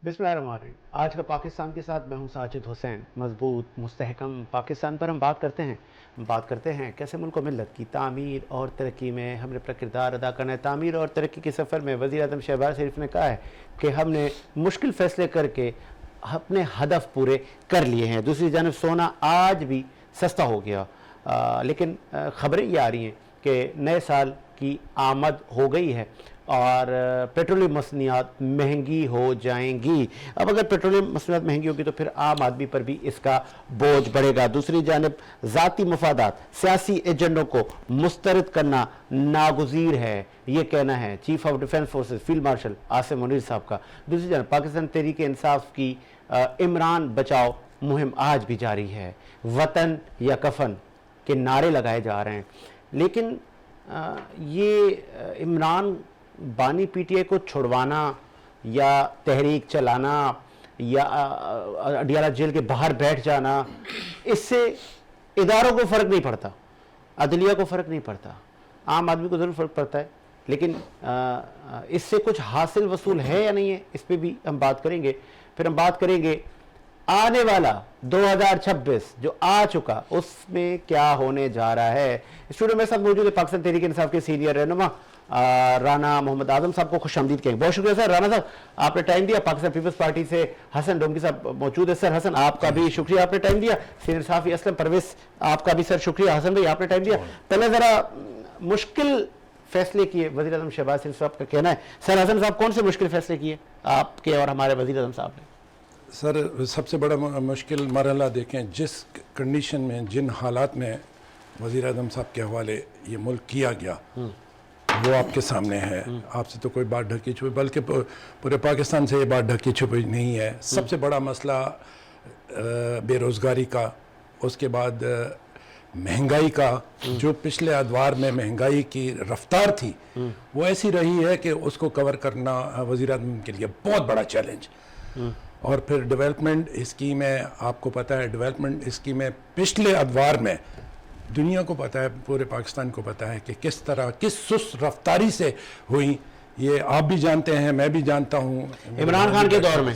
बिस्मिल्लाहिर्रहमानिर्रहीम। आज का पाकिस्तान के साथ मैं हूं साजिद हुसैन। मजबूत मुस्तहकम पाकिस्तान पर हम बात करते हैं कैसे मुल्क व मिल्लत की तामीर और तरक्की में हमने अपना किरदार अदा करना है। तामीर और तरक्की के सफ़र में वज़ीर आज़म शहबाज शरीफ ने कहा है कि हमने मुश्किल फ़ैसले करके अपने हदफ पूरे कर लिए हैं। दूसरी जानब सोना आज भी सस्ता हो गया, लेकिन ख़बरें ये आ रही हैं कि नए साल की आमद हो गई है और पेट्रोलियम मसनियात महंगी हो जाएंगी। अब अगर पेट्रोलियम मसनियात महंगी होगी तो फिर आम आदमी पर भी इसका बोझ बढ़ेगा। दूसरी जानब ज़ाती मफादात, सियासी एजेंडों को मुस्तरद करना नागुज़ीर है, ये कहना है chief of defence forces field marshal Asim Munir साहब का। दूसरी जानब पाकिस्तान तहरीक इंसाफ की इमरान बचाओ मुहिम आज भी जारी है। वतन या कफन के नारे लगाए जा रहे हैं, लेकिन ये इमरान बानी पीटीआई को छुड़वाना या तहरीक चलाना या अडियाला जेल के बाहर बैठ जाना, इससे इदारों को फ़र्क नहीं पड़ता, अदलिया को फ़र्क नहीं पड़ता, आम आदमी को ज़रूर फ़र्क पड़ता है, लेकिन इससे कुछ हासिल वसूल है या नहीं है, इस पर भी हम बात करेंगे। फिर हम बात करेंगे आने वाला 2026 जो आ चुका उसमें क्या होने जा रहा है। स्टूडियो में साथ मौजूद है पाकिस्तान तहरीक इंसाफ के सीनियर रहनुमा राना मोहम्मद आजम साहब को खुशामदीद कहेंगे। बहुत शुक्रिया सर। राना साहब आपने टाइम दिया। पाकिस्तान पीपल्स पार्टी से हसन डोमकी साहब मौजूद है। सर हसन आपका भी शुक्रिया, आपने टाइम दिया। सीनियर सहाफ़ी असलम परवेज आपका भी सर शुक्रिया। हसन भाई आपने टाइम दिया। पहले ज़रा मुश्किल फैसले किए वज़ीर आज़म शहबाज शरीफ साहब का कहना है। सर हसन साहब कौन से मुश्किल फैसले किए आपके और हमारे वज़ीर आज़म साहब ने? सर सबसे बड़ा मुश्किल मरहला देखें जिस कंडीशन में, जिन हालात में वज़ीर आज़म साहब के हवाले ये मुल्क किया गया वो आपके सामने है। आपसे तो कोई बात ढकी छुपी, बल्कि पूरे पाकिस्तान से ये बात ढकी छुपी नहीं है। सबसे बड़ा मसला बेरोज़गारी का, उसके बाद महंगाई का, जो पिछले अदवार में महंगाई की रफ्तार थी वो ऐसी रही है कि उसको कवर करना वज़ीर आज़म के लिए बहुत बड़ा चैलेंज। और फिर डेवलपमेंट स्कीमें, आपको पता है डेवलपमेंट स्कीमें पिछले अदवार में दुनिया को पता है, पूरे पाकिस्तान को पता है कि किस तरह, किस सुस्त रफ्तारी से हुई। ये आप भी जानते हैं, मैं भी जानता हूँ। इमरान खान के दौर में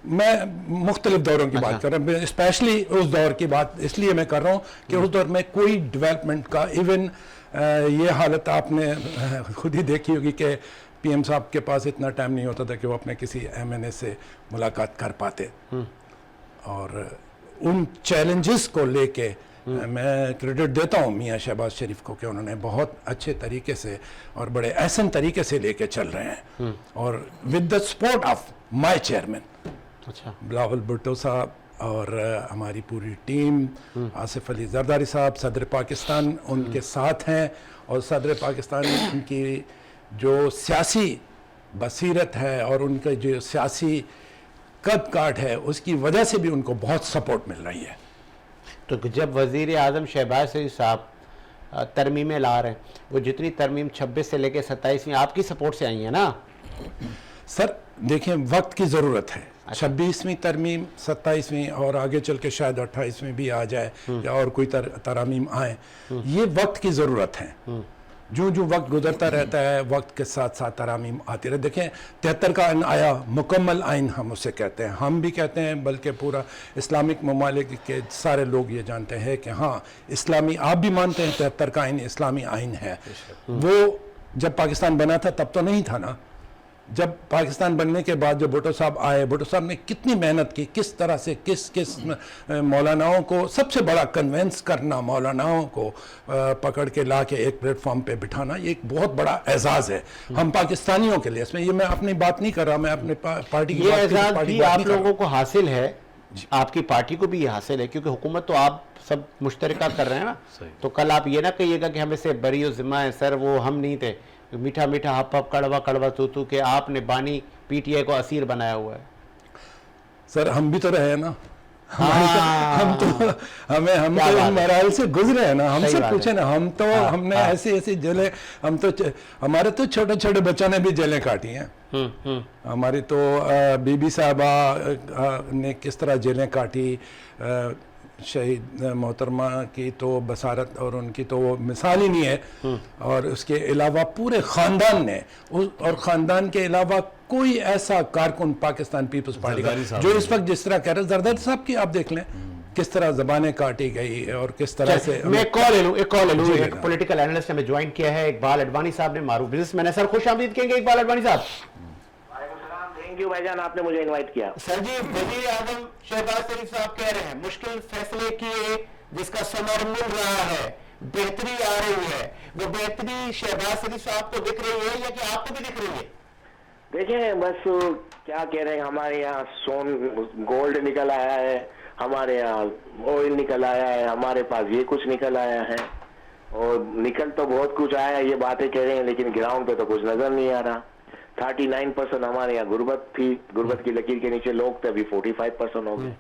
मैं मुख्तलिफ दौरों की बात कर रहा हूँ, स्पेशली उस दौर की बात इसलिए मैं कर रहा हूँ कि उस दौर में कोई डेवलपमेंट का, इवन ये हालत आपने खुद ही देखी होगी कि पीएम साहब के पास इतना टाइम नहीं होता था कि वो अपने किसी एमएनए से मुलाकात कर पाते। और उन चैलेंजेस को लेके मैं क्रेडिट देता हूँ मियाँ शहबाज शरीफ को कि उन्होंने बहुत अच्छे तरीके से और बड़े एहसन तरीके से लेके चल रहे हैं। और with the support of my chairman Bilawal Bhutto साहब और हमारी पूरी टीम, आसिफ अली जरदारी साहब, सदर पाकिस्तान उनके साथ हैं। और सदर पाकिस्तान उनकी जो सियासी बसीरत है और उनका जो सियासी कद काट है उसकी वजह से भी उनको बहुत सपोर्ट मिल रही है। तो जब वज़ीर आज़म शहबाज शरीफ साहब तरमीमें ला रहे हैं, वो जितनी तरमीम 26 से लेकर 27वीं आपकी सपोर्ट से आई है ना? सर देखें, वक्त की ज़रूरत है। 26वीं तरमीम, 27वीं और आगे चल के शायद 28वीं भी आ जाए या और कोई तरामीम आए, ये वक्त की ज़रूरत है। जो जो वक्त गुजरता रहता है, वक्त के साथ साथ तरामीम आती रहे। देखें 73 का आइन आया, मुकम्मल आइन हम उसे कहते हैं, हम भी कहते हैं, बल्कि पूरा इस्लामिक ममालिक के सारे लोग ये जानते हैं कि हाँ इस्लामी, आप भी मानते हैं 73 का आइन इस्लामी आइन है। वो जब पाकिस्तान बना था तब तो नहीं था ना। जब पाकिस्तान बनने के बाद जो भुट्टो साहब आए, भुट्टो साहब ने कितनी मेहनत की, किस तरह से किस मौलानाओं को, सबसे बड़ा कन्वेंस करना, मौलानाओं को पकड़ के ला के एक प्लेटफॉर्म पे बिठाना, ये एक बहुत बड़ा एजाज़ है हम पाकिस्तानियों के लिए। इसमें ये मैं अपनी बात नहीं कर रहा, मैं अपने पार्टी की बात एजाज़ भी आप लोगों को हासिल है, आपकी पार्टी को भी ये हासिल है, क्योंकि हुकूमत तो आप सब मुश्तरका कर रहे हैं ना। तो कल आप ये ना कहिएगा कि हमें से बरी और ज़िम्मा है सर, वो हम नहीं थे, मीठा मीठा हप हप कड़वा कड़वा तू तू के आपने बानी पीटीआई को असीर बनाया हुआ है। सर हम भी तो रहे हैं ना। हम तो मराइल से गुजरे हैं ना, हमसे पूछे ना। हम तो हमने ऐसी ऐसी जेलें, हम तो हमारे तो छोटे छोटे बच्चों ने भी जेलें काटी हैं। हमारी तो बीबी साहबा ने किस तरह जेलें काटी, شہید محترمہ کی تو بصارت اور ان کی تو وہ مثال ہی نہیں ہے، اور اس کے علاوہ پورے خاندان نے، اور خاندان کے علاوہ کوئی ایسا کارکن پاکستان پیپلز پارٹی کا جو اس وقت جس طرح کہہ رہے ہیں، زرداری صاحب کی آپ دیکھ لیں کس طرح زبانیں کاٹی گئی اور کس طرح سے. میں ایک کال لے لوں ایک پولیٹیکل اینالسٹ ہمیں جوائن کیا ہے، اقبال اڈوانی صاحب نے، معروف بزنس مین ہے. سر خوش آمدید کہیں گے اقبال اڈوانی صاحب. تھینک یو بھائی جان، آپ نے مجھے انوائٹ کیا. سر جی، وزیر اعظم شہباز شریف صاحب کہہ رہے ہیں مشکل فیصلے کیے جس کا ثمر مل رہا ہے، بہتری آ رہی ہے. وہ بہتری شہباز شریف صاحب کو دکھ رہی ہے یا کہ آپ کو بھی دکھ رہی ہے؟ دیکھیں بس کیا کہہ رہے ہیں، ہمارے یہاں گولڈ نکل آیا ہے، ہمارے یہاں آئل نکل آیا ہے، ہمارے پاس یہ کچھ نکل آیا ہے، اور نکل تو بہت کچھ آیا ہے، یہ باتیں کہہ رہے ہیں لیکن گراؤنڈ پہ تو کچھ نظر نہیں آ رہا. 39% ہمارے یہاں غربت تھی، غربت کی لکیر کے نیچے لوگ تھے، ابھی 45% ہو گئے.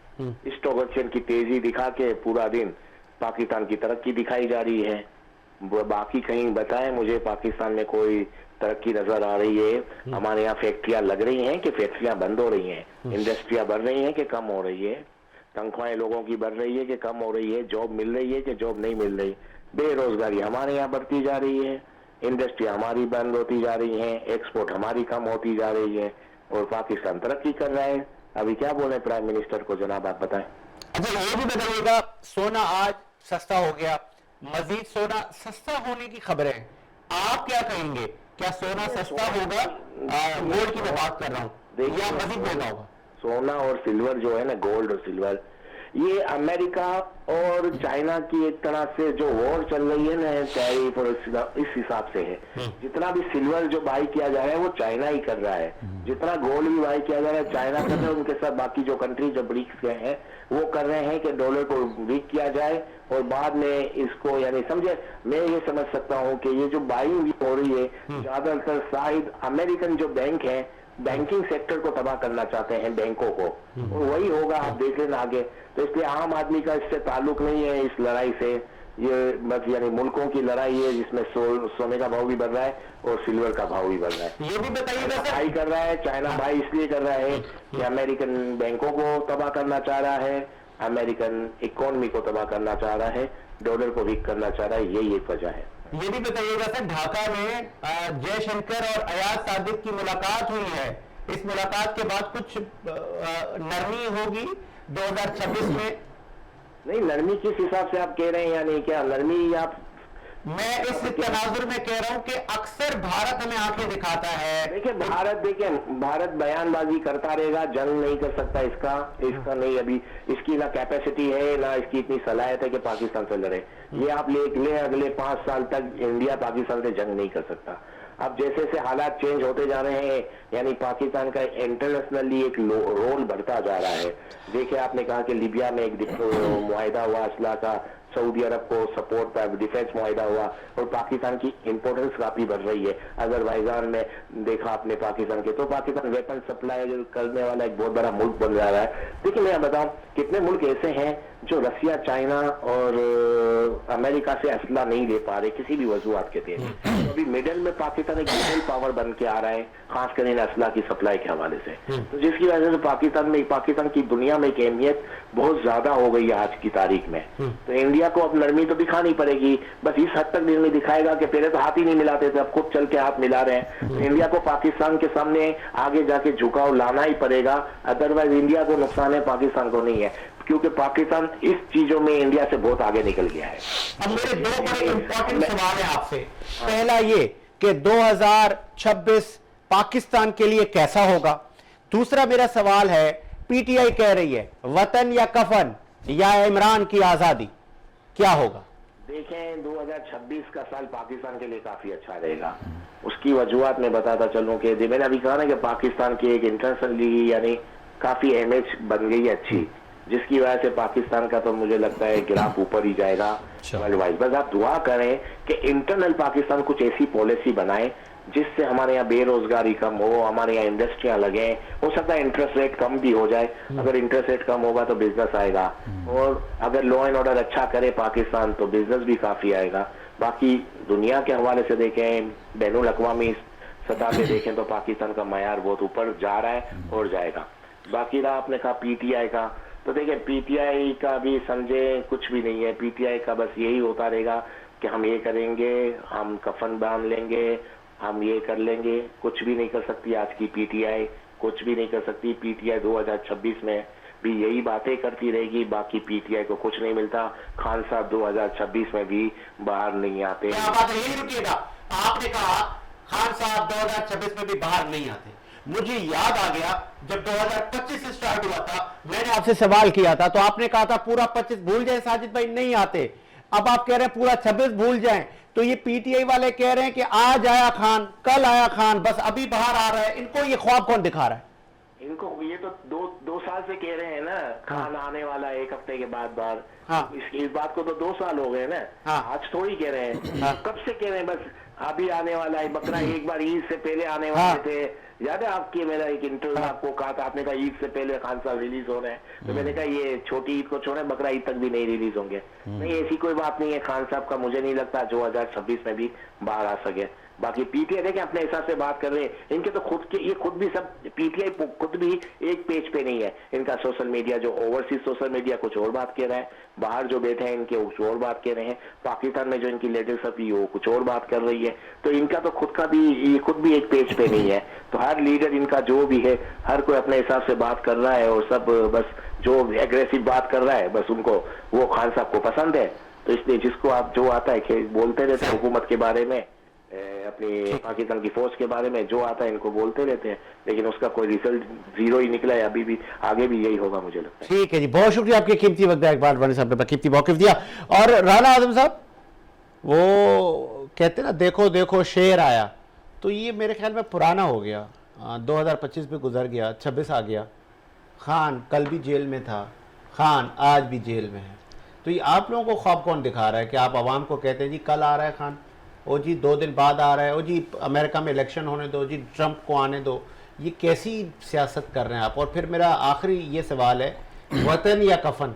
اسٹاک ایکسچینج کی تیزی دکھا کے پورا دن پاکستان کی ترقی دکھائی جا رہی ہے. باقی کہیں بتائیں مجھے پاکستان میں کوئی ترقی نظر آ رہی ہے؟ ہمارے یہاں فیکٹریاں لگ رہی ہیں کہ فیکٹریاں بند ہو رہی ہیں، انڈسٹریاں بڑھ رہی ہیں کہ کم ہو رہی ہے، تنخواہیں لوگوں کی بڑھ رہی ہے کہ کم ہو رہی ہے، جاب مل رہی ہے کہ جاب نہیں مل رہی، بے روزگاری ہمارے یہاں بڑھتی جا رہی ہے، انڈسٹری ہماری بند ہوتی جا رہی ہیں، ایکسپورٹ ہماری کم ہوتی جا رہی ہے، اور پاکستان ترقی کر رہا ہے. ابھی کیا بولیں پرائم منسٹر کو، جناب آپ بتائیں. اچھا یہ بھی بتائیے گا، سونا آج سستا ہو گیا، مزید سونا سستا ہونے کی خبریں، آپ کیا کہیں گے؟ کیا سونا سستا ہوگا؟ گولڈ کی میں بات کر رہا ہوں، یا مزید مہنگا ہوگا؟ سونا اور سلور جو ہے نا، گولڈ اور سلور، یہ امریکہ اور چائنا کی ایک طرح سے جو وار چل رہی ہے نا ٹیرف، اور اس حساب سے ہے. جتنا بھی سلور جو بائی کیا جا رہا ہے وہ چائنا ہی کر رہا ہے، جتنا گولڈ بھی بائی کیا جا رہا ہے چائنا کر رہا ہے. ان کے ساتھ باقی جو کنٹری جو برکس کے ہیں وہ کر رہے ہیں کہ ڈالر کو ویک کیا جائے، اور بعد میں اس کو یعنی سمجھے، میں یہ سمجھ سکتا ہوں کہ یہ جو بائنگ ہو رہی ہے زیادہ تر شاید امریکن جو بینک ہیں، بینکنگ سیکٹر کو تباہ کرنا چاہتے ہیں، بینکوں کو، اور وہی ہوگا، آپ دیکھ لینا آگے. تو اس لیے عام آدمی کا اس سے تعلق نہیں ہے اس لڑائی سے، یہ بس یعنی ملکوں کی لڑائی ہے جس میں سونے کا بھاؤ بھی بڑھ رہا ہے اور سلور کا بھاؤ بھی بڑھ رہا ہے. یہ بھی بتائیے گا سر، بھائی کر رہا ہے چائنا، بھائی اس لیے کر رہا ہے کہ امریکن بینکوں کو تباہ کرنا چاہ رہا ہے، امریکن اکانومی کو تباہ کرنا چاہ رہا ہے، ڈالر کو ویک کرنا چاہ رہا ہے. یہی ایک وجہ ہے. یہ بھی بتائیے گا سر، ڈھاکہ میں جے شنکر اور ایاز صادق کی ملاقات ہوئی ہے، اس ملاقات کے بعد کچھ نرمی ہوگی 2026 میں؟ نہیں، نرمی کس حساب سے آپ کہہ رہے ہیں؟ یعنی کیا نرمی آپ؟ میں اس تناظر میں کہہ رہا ہوں کہ اکثر بھارت ہمیں آنکھیں دکھاتا ہے. دیکھیں بھارت بیان بازی کرتا رہے گا، جنگ نہیں کر سکتا. اس کا نہیں، ابھی اس کی نہ کیپیسٹی ہے نہ اس کی اتنی صلاحیت ہے کہ پاکستان سے لڑے. یہ آپ لے اگلے 5 سال تک انڈیا پاکستان سے جنگ نہیں کر سکتا. اب جیسے سے حالات چینج ہوتے جا رہے ہیں، یعنی پاکستان کا انٹرنیشنلی ایک رول بڑھتا جا رہا ہے. دیکھیں آپ نے کہا کہ لیبیا میں ایک معاہدہ ہوا اسلحہ کا، سعودی عرب کو سپورٹ پر ڈیفینس معاہدہ ہوا، اور پاکستان کی امپورٹنس کافی بڑھ رہی ہے. آذربائیجان میں دیکھا آپ نے پاکستان کے، تو پاکستان ویپن سپلائی کرنے والا ایک بہت بڑا ملک بن جا رہا ہے. دیکھیں میں بتاؤں کتنے ملک ایسے ہیں جو رشیا، چائنا اور امریکہ سے اسلحہ نہیں لے پا رہے کسی بھی وجوہات کے تحت. ابھی مڈل میں پاکستان ایک گلوبل پاور بن کے آ رہا ہے، خاص کر ان اسلحہ کی سپلائی کے حوالے سے. تو جس کی وجہ سے پاکستان کی دنیا میں ایک اہمیت بہت زیادہ ہو گئی ہے آج کی تاریخ میں. تو انڈیا کو اب نرمی تو دکھانی پڑے گی، بس اس حد تک نرمی دکھائے گا کہ پہلے تو ہاتھ ہی نہیں ملاتے تھے، اب خود چل کے ہاتھ ملا رہے ہیں. تو انڈیا کو پاکستان کے سامنے آگے جا کے جھکاؤ لانا ہی پڑے گا، ادروائز انڈیا کو نقصان ہے، پاکستان کو نہیں ہے، کیونکہ پاکستان اس چیزوں میں انڈیا سے بہت آگے نکل گیا ہے. اب میرے 2 بڑے امپورٹنٹ سوال ہیں آپ سے. پہلا یہ کہ 2026 پاکستان کے لیے کیسا ہوگا؟ دوسرا میرا سوال ہے، پی ٹی آئی کہہ رہی ہے وطن یا کفن یا عمران کی آزادی، کیا ہوگا؟ دیکھیں 2026 کا سال پاکستان کے لیے کافی اچھا رہے گا. اس کی وجوہات میں بتاتا چلوں کہ میں نے ابھی کہا نا کہ پاکستان کی ایک انٹرنیشنلی یعنی کافی امیج بن گئی ہے اچھی، جس کی وجہ سے پاکستان کا تو مجھے لگتا ہے گراف اوپر ہی جائے گا ورلڈ وائڈ. بس آپ دعا کریں کہ انٹرنل پاکستان کچھ ایسی پالیسی بنائے جس سے ہمارے یہاں بے روزگاری کم ہو، ہمارے یہاں انڈسٹریاں لگیں. ہو سکتا ہے انٹرسٹ ریٹ کم بھی ہو جائے، اگر انٹرسٹ ریٹ کم ہوگا تو بزنس آئے گا، اور اگر لا اینڈ آرڈر اچھا کرے پاکستان تو بزنس بھی کافی آئے گا. باقی دنیا کے حوالے سے دیکھیں، بین الاقوامی سطح پہ دیکھیں تو پاکستان کا معیار بہت اوپر جا رہا ہے اور جائے گا. باقی رہا آپ نے کہا پی ٹی آئی کا، تو دیکھیں پی ٹی آئی کا بھی سمجھیں کچھ بھی نہیں ہے. پی ٹی آئی کا بس یہی ہوتا رہے گا کہ ہم یہ کریں گے, ہم کفن باندھ لیں گے, ہم یہ کر لیں گے. کچھ بھی نہیں کر سکتی آج کی پی ٹی آئی, کچھ بھی نہیں کر سکتی. پی ٹی آئی 2026 میں بھی یہی باتیں کرتی رہے گی. باقی پی ٹی آئی کو کچھ نہیں ملتا. خان صاحب 2026 میں بھی باہر نہیں آتے. یہی رکیے گا, آپ نے کہا خان صاحب 2026 میں بھی باہر نہیں آتے. مجھے یاد آ گیا جب 2025 سے سٹارٹ ہوا تھا, میں نے آپ سے سوال کیا تھا تو آپ نے کہا تھا پورا 25 بھول جائیں ساجد بھائی, نہیں آتے. اب آپ کہہ رہے ہیں پورا 26 بھول جائیں. تو یہ پی ٹی آئی والے کہہ رہے ہیں کہ آج آیا خان, کل آیا خان, بس ابھی باہر آ رہا ہے. ان کو یہ خواب کون دکھا رہا ہے؟ ان کو یہ تو دو سال سے کہہ رہے ہیں نا, خان آنے والا 1 ہفتے کے بعد باہر. اس بات کو تو 2 سال ہو گئے نا, آج تھوڑی کہہ رہے ہیں. کب سے کہہ رہے ہیں بس ابھی آنے والا ہے بکرا. ایک بار عید سے پہلے آنے والے تھے, یاد ہے آپ کی میرا ایک انٹرویو آپ کو کہا تھا, آپ نے کہا عید سے پہلے خان صاحب ریلیز ہو رہے ہیں. تو میں نے کہا یہ چھوٹی عید کو چھوڑیں, بکرا عید تک بھی نہیں ریلیز ہوں گے. نہیں ایسی کوئی بات نہیں ہے. خان صاحب کا مجھے نہیں لگتا 2026 میں بھی باہر آ سکے. باقی پی ٹی آئی دیکھیں اپنے حساب سے بات کر رہے ہیں. ان کے تو یہ خود بھی سب پی ٹی آئی خود بھی ایک پیج پہ نہیں ہے. ان کا سوشل میڈیا جو اوورسیز سوشل میڈیا کچھ اور بات کہہ رہا ہے, باہر جو بیٹھے ہیں ان کے کچھ اور بات کہہ رہے ہیں, پاکستان میں جو ان کی لیڈرشپ ہے وہ کچھ اور بات کر رہی ہے. تو ان کا تو خود بھی ایک پیج پہ نہیں ہے. تو ہر لیڈر ان کا جو بھی ہے ہر کوئی اپنے حساب سے بات کر رہا ہے, اور سب بس جو ایگریسو بات کر رہا ہے بس ان کو وہ خان صاحب کو پسند ہے. تو اس لیے جس کو آپ جو آتا ہے بولتے رہتے ہیں حکومت کے بارے میں, اپنی پاکستان کی فوج کے بارے میں جو آتا ہے ان کو بولتے رہتے ہیں, لیکن اس کا کوئی ریزلٹ زیرو ہی نکلا ہے. ابھی بھی آگے بھی یہی ہوگا مجھے لگتا ہے. ٹھیک ہے جی, بہت شکریہ آپ کے قیمتی وقت ہے. اقبال رانی صاحب نے قیمتی موقف دیا. اور رانا اعظم صاحب وہ کہتے ہیں نا دیکھو دیکھو شیر آیا, تو یہ میرے خیال میں پرانا ہو گیا. 2025 بھی گزر گیا, 26 آ گیا. خان کل بھی جیل میں تھا, خان آج بھی جیل میں ہے. تو یہ آپ لوگوں کو خواب کون دکھا رہا ہے کہ آپ عوام کو کہتے ہیں جی کل آ رہا ہے خان, او جی 2 دن بعد آ رہا ہے, او جی امریکہ میں الیکشن ہونے دو, جی ٹرمپ کو آنے دو. یہ کیسی سیاست کر رہے ہیں آپ؟ اور پھر میرا آخری یہ سوال ہے, وطن یا کفن,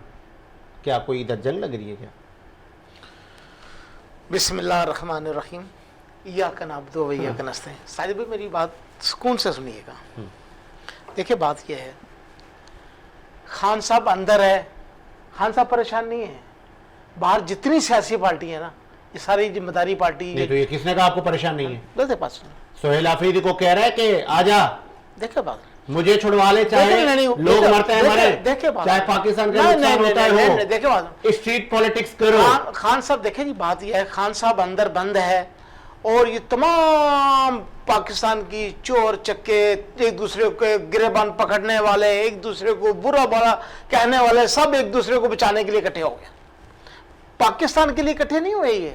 کیا کوئی ادھر جنگ لگ رہی ہے کیا؟ بسم اللہ الرحمن الرحیم. ایاک نعبد و ایاک نستعین. ساجد بھائی میری بات سکون سے سنیے گا. دیکھیں بات یہ ہے, خان صاحب اندر ہے, خان صاحب پریشان نہیں ہے. باہر جتنی سیاسی پارٹی ہے نا, یہ ساری ذمہ داری پارٹی. نہیں تو یہ کس نے کہا آپ کو پریشان نہیں ہے؟ دیکھیں بات سنیں, سہیل آفریدی کو کہہ رہا ہے کہ آجا دیکھیں بات, مجھے چھڑوا لے, چاہے لوگ مرتے ہیں مرے, چاہے پاکستان کا نقصان ہوتا ہے ہو, دیکھیں بات اسٹریٹ پولیٹکس کرو. خان صاحب دیکھیں جی بات یہ ہے, خان صاحب اندر بند ہے, اور یہ تمام پاکستان کی چور چکے, ایک دوسرے کو گریبان پکڑنے والے, ایک دوسرے کو برا برا کہنے والے, سب ایک دوسرے کو بچانے کے لیے اکٹھے ہو گئے. پاکستان کے لیے اکٹھے نہیں ہوئے.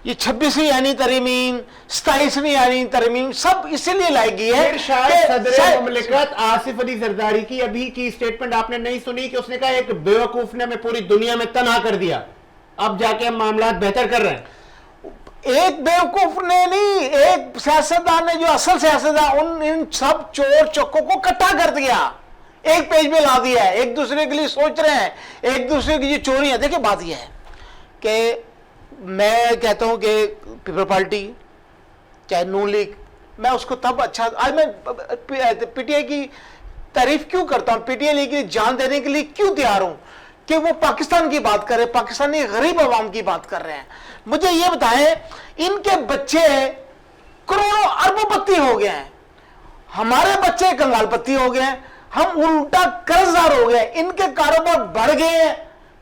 یہ 26ویں یعنی ترمیم, 27ویں یعنی ترمیم سب اسی لیے لائی گئی ہے. شاید صدر مملکت آصف علی زرداری کی ابھی کی سٹیٹمنٹ آپ نے نہیں سنی کہ اس نے کہا ایک بیوقوف نے ہمیں پوری دنیا میں تنہا کر دیا, اب جا کے ہم معاملات بہتر کر رہے ہیں. ایک بیوقوف نے نہیں, ایک سیاستدان نے جو اصل سیاستدان ان سب چور چکوں کو اکٹھا کر دیا, ایک پیج میں لا دیا ہے. ایک دوسرے کے لیے سوچ رہے ہیں, ایک دوسرے کی یہ چوریاں. دیکھیں بات یہ ہے کہ میں کہتا ہوں کہ پیپل پارٹی چاہے نون لیگ, میں اس کو تب اچھا, آج میں پی ٹی آئی کی تعریف کیوں کرتا ہوں, پی ٹی آئی کے لیے جان دینے کے لیے کیوں تیار ہوں کہ وہ پاکستان کی بات کرے, پاکستانی غریب عوام کی بات کر رہے ہیں. مجھے یہ بتائیں, ان کے بچے کروڑوں اربوں پتی ہو گئے ہیں, ہمارے بچے کنگال پتی ہو گئے ہیں, ہم الٹا قرض دار ہو گئے. ان کے کاروبار بڑھ گئے ہیں,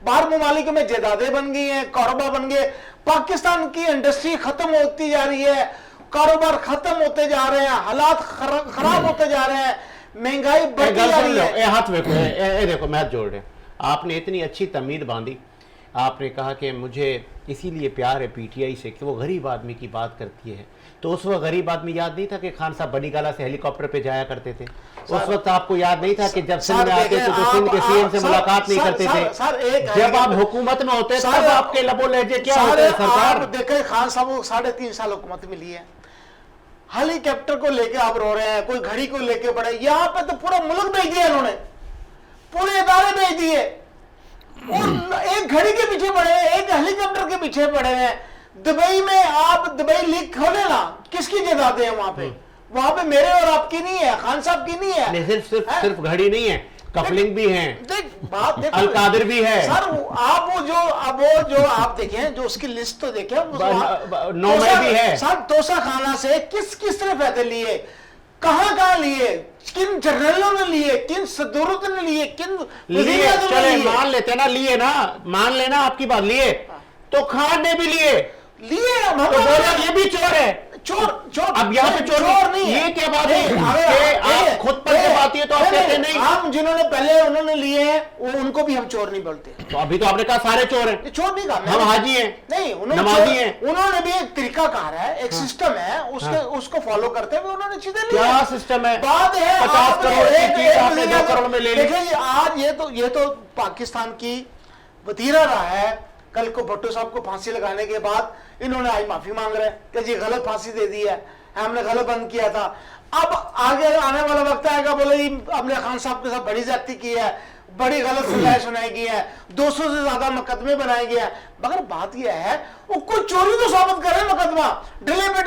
باہر ممالک میں جائیدادیں بن گئی ہیں, کاروبار بن گئے. پاکستان کی انڈسٹری ختم ہوتی جا رہی ہے, کاروبار ختم ہوتے جا رہے ہیں, حالات خراب ہوتے جا رہے ہیں, مہنگائی بڑھتی جا رہی ہے. ہاتھ دیکھو میں ہاتھ جوڑ رہے ہیں. آپ نے اتنی اچھی تمید باندھی, آپ نے کہا کہ مجھے اسی لیے پیار ہے پی ٹی آئی سے کہ وہ غریب آدمی کی بات کرتی ہے. تو اس وقت غریب آدمی یاد نہیں تھا کہ خان صاحب بنی گالا سے ہیلی کاپٹر پہ جایا کرتے تھے؟ اس وقت آپ کو یاد نہیں تھا کہ جب سندھ میں آتے تو سندھ کے سی ایم سے ملاقات نہیں کرتے تھے؟ جب آپ حکومت میں ہوتے تب آپ کے لب و لہجے کیا ہوتے ہیں سرکار؟ دیکھیں خان صاحب کو 3.5 سال حکومت ملی ہے, ہیلی کاپٹر کو لے کے آپ رو رہے ہیں, کوئی گھڑی کو لے کے پڑے. یہاں پہ تو پورا ملک بھیج دیا انہوں نے, پورے ادارے بھیج دیے, ایک گھڑی کے پیچھے پڑے ہیں, ایک ہیلی کاپٹر کے پیچھے پڑے ہیں. دبئی میں آپ دبئی لیگ کھولے نا, کس کی جائیدادیں ہیں وہاں پہ؟ وہاں پہ میرے اور آپ کی نہیں ہے, خان صاحب کی نہیں ہے. صرف گھڑی نہیں ہے, कफलिंग भी हैं, बात देखो, अलकादिर भी है। सर आप वो जो आप देखें, जो उसकी लिस्ट तो देखें, नौमे भी है। सर तोसा खाना से किस ने फायदे लिए, कहां लिए, किन जनरलों ने लिए, किन सदूरत ने लिए, किन लिए, चले मान लेते ना, लिए ना, मान लेना आपकी बात, लिए तो खान ने भी लिए तो बोला ये भी चोर है। चोर अब यहाँ पे चोर नहीं है। ये क्या बात है कि आप खुद पर जब आती है तो आप कहते नहीं, हम जिन्होंने पहले उन्होंने लिए हैं वो उनको भी हम चोर नहीं बोलते। तो अभी तो आपने कहा सारे चोर हैं। चोर नहीं कहा, हम हाजी हैं, नहीं, नमाजी हैं। उन्होंने भी एक तरीका कार है, एक सिस्टम है, उसको फॉलो करते हुए उन्होंने चीजें ली। क्या सिस्टम है? बात है 50 करोड़ की चीज आपने 2 करोड़ में ले ली। देखिए जी, आज ये तो पाकिस्तान की वतीरा रहा है। कल को भुट्टो साहब को फांसी लगाने के बाद इन्होंने आज माफी मांग रहे हैं कि जी गलत फांसी दे दी है, हमने गलत बंद किया था। अब आगे आने वाला वक्त आएगा, बोले जी हमने खान साहब के साथ बड़ी ज्यादती की है, बड़ी गलत सजाएं सुनाई गई है, 200 से ज्यादा मुकदमे बनाए गए हैं। मगर बात यह है वो कोई चोरी तो साबित करे, मुकदमा डिले पे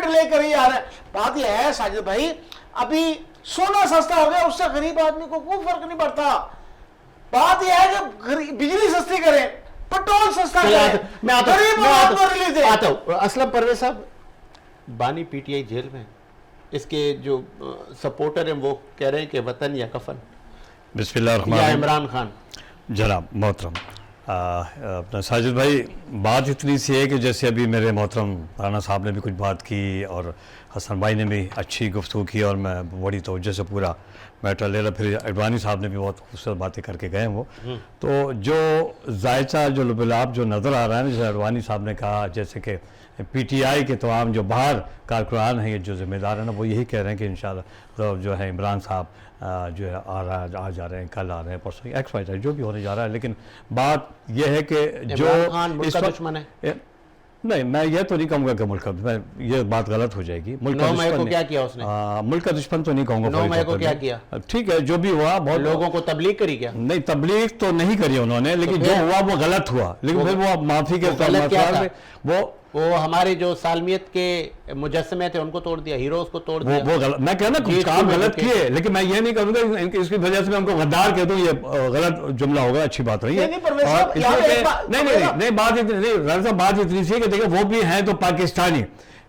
डिले करी जा रहा है। बात यह है साजिद भाई, अभी सोना सस्ता हो गया, उससे गरीब आदमी को कोई फर्क नहीं पड़ता। बात यह है कि बिजली सस्ती करें, पेट्रोल सस्ता करें, मैं आता हूं। असलम परवेज साहब, बानी पीटीआई जेल में, इसके जो सपोर्टर हैं वो कह रहे हैं कि वतन या कफन, बिस्मिल्लाह या इमरान खान। जनाब मोहतरम, अपना साजिद भाई, बात इतनी सी है कि जैसे अभी मेरे मोहतरम राना साहब ने भी कुछ बात की और हसन भाई ने भी अच्छी गुफ्तगू की और मैं बड़ी तवज्जो से पूरा मैटर ले रहा, फिर अडवाणी साहब ने भी बहुत खूबसूरत बातें करके गए वो। तो जो जायचा जो लुबलाब जो नज़र आ रहा है ना, जैसे अडवाणी साहब ने कहा, जैसे कि पीटीआई के तमाम जो बाहर कारकुनान हैं, ये जो जिम्मेदार हैं ना, वो यही कह रहे हैं कि इंशाल्लाह तो जो है इमरान साहब जो है आ जा रहे हैं, कल आ रहे हैं, परसों एक्स जो भी होने जा रहा है। लेकिन बात यह है कि जो इस दुश्मन है, नहीं, मैं ये तो नहीं कहूँगा कि मुल्क का, मैं ये बात गलत हो जाएगी। मुल्क का दुश्मन क्या किया उसने? मुल्क का दुश्मन तो नहीं कहूँगा। 9 मई को क्या किया? ठीक है, जो भी हुआ, बहुत लोगों को तबलीग करी क्या? नहीं, तबलीग तो नहीं करी उन्होंने, लेकिन जो हुआ वो गलत हुआ। लेकिन फिर वो माफी के वो हमारे जो सालमियत के मुजस्समे थे उनको तोड़ दिया, हीरोज को तोड़ दिया। वो गलत, मैं कहना कुछ काम गलत किए, लेकिन मैं ये नहीं करूंगा इसकी वजह से मैं उनको गद्दार कह दूं, ये गलत जुमला होगा, अच्छी बात नहीं है। नहीं, बात इतनी सी है कि देखिए वो भी हैं तो पाकिस्तानी,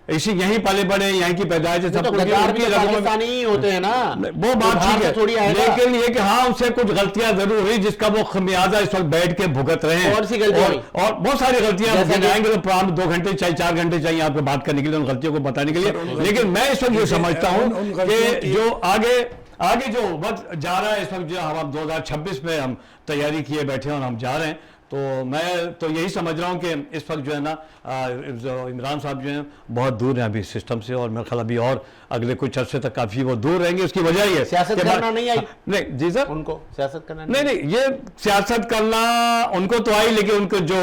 इसी यहीं पले बड़े, यहीं की पैदाइश है, सब तो पाकिस्तानी ही होते हैं ना, वो बात ठीक है। लेकिन ये कि हाँ उससे कुछ गलतियां जरूर हुई जिसका वो खमियाजा इस वक्त बैठ के भुगत रहे हैं। और सी गलतियां और बहुत सारी गलतियां जाएंगे तो प्राण 2 घंटे चाहिए, 4 घंटे चाहिए आपको बात करने के लिए, उन गलतियों को बताने के लिए। लेकिन मैं इस वक्त ये समझता हूँ कि जो आगे जो वक्त जा रहा है, इस वक्त जो हम 2026 में हम तैयारी किए बैठे हैं और हम जा रहे हैं, तो मैं तो यही समझ रहा हूँ कि इस वक्त जो है ना इमरान साहब जो हैं बहुत दूर हैं अभी सिस्टम से, और मेरे ख्याल अभी और अगले कुछ अर्से तक काफ़ी वो दूर रहेंगे। उसकी वजह ये सियासत करना नहीं आई। नहीं जी सर, उनको सियासत करना नहीं, ये सियासत करना उनको तो आई, लेकिन उनको जो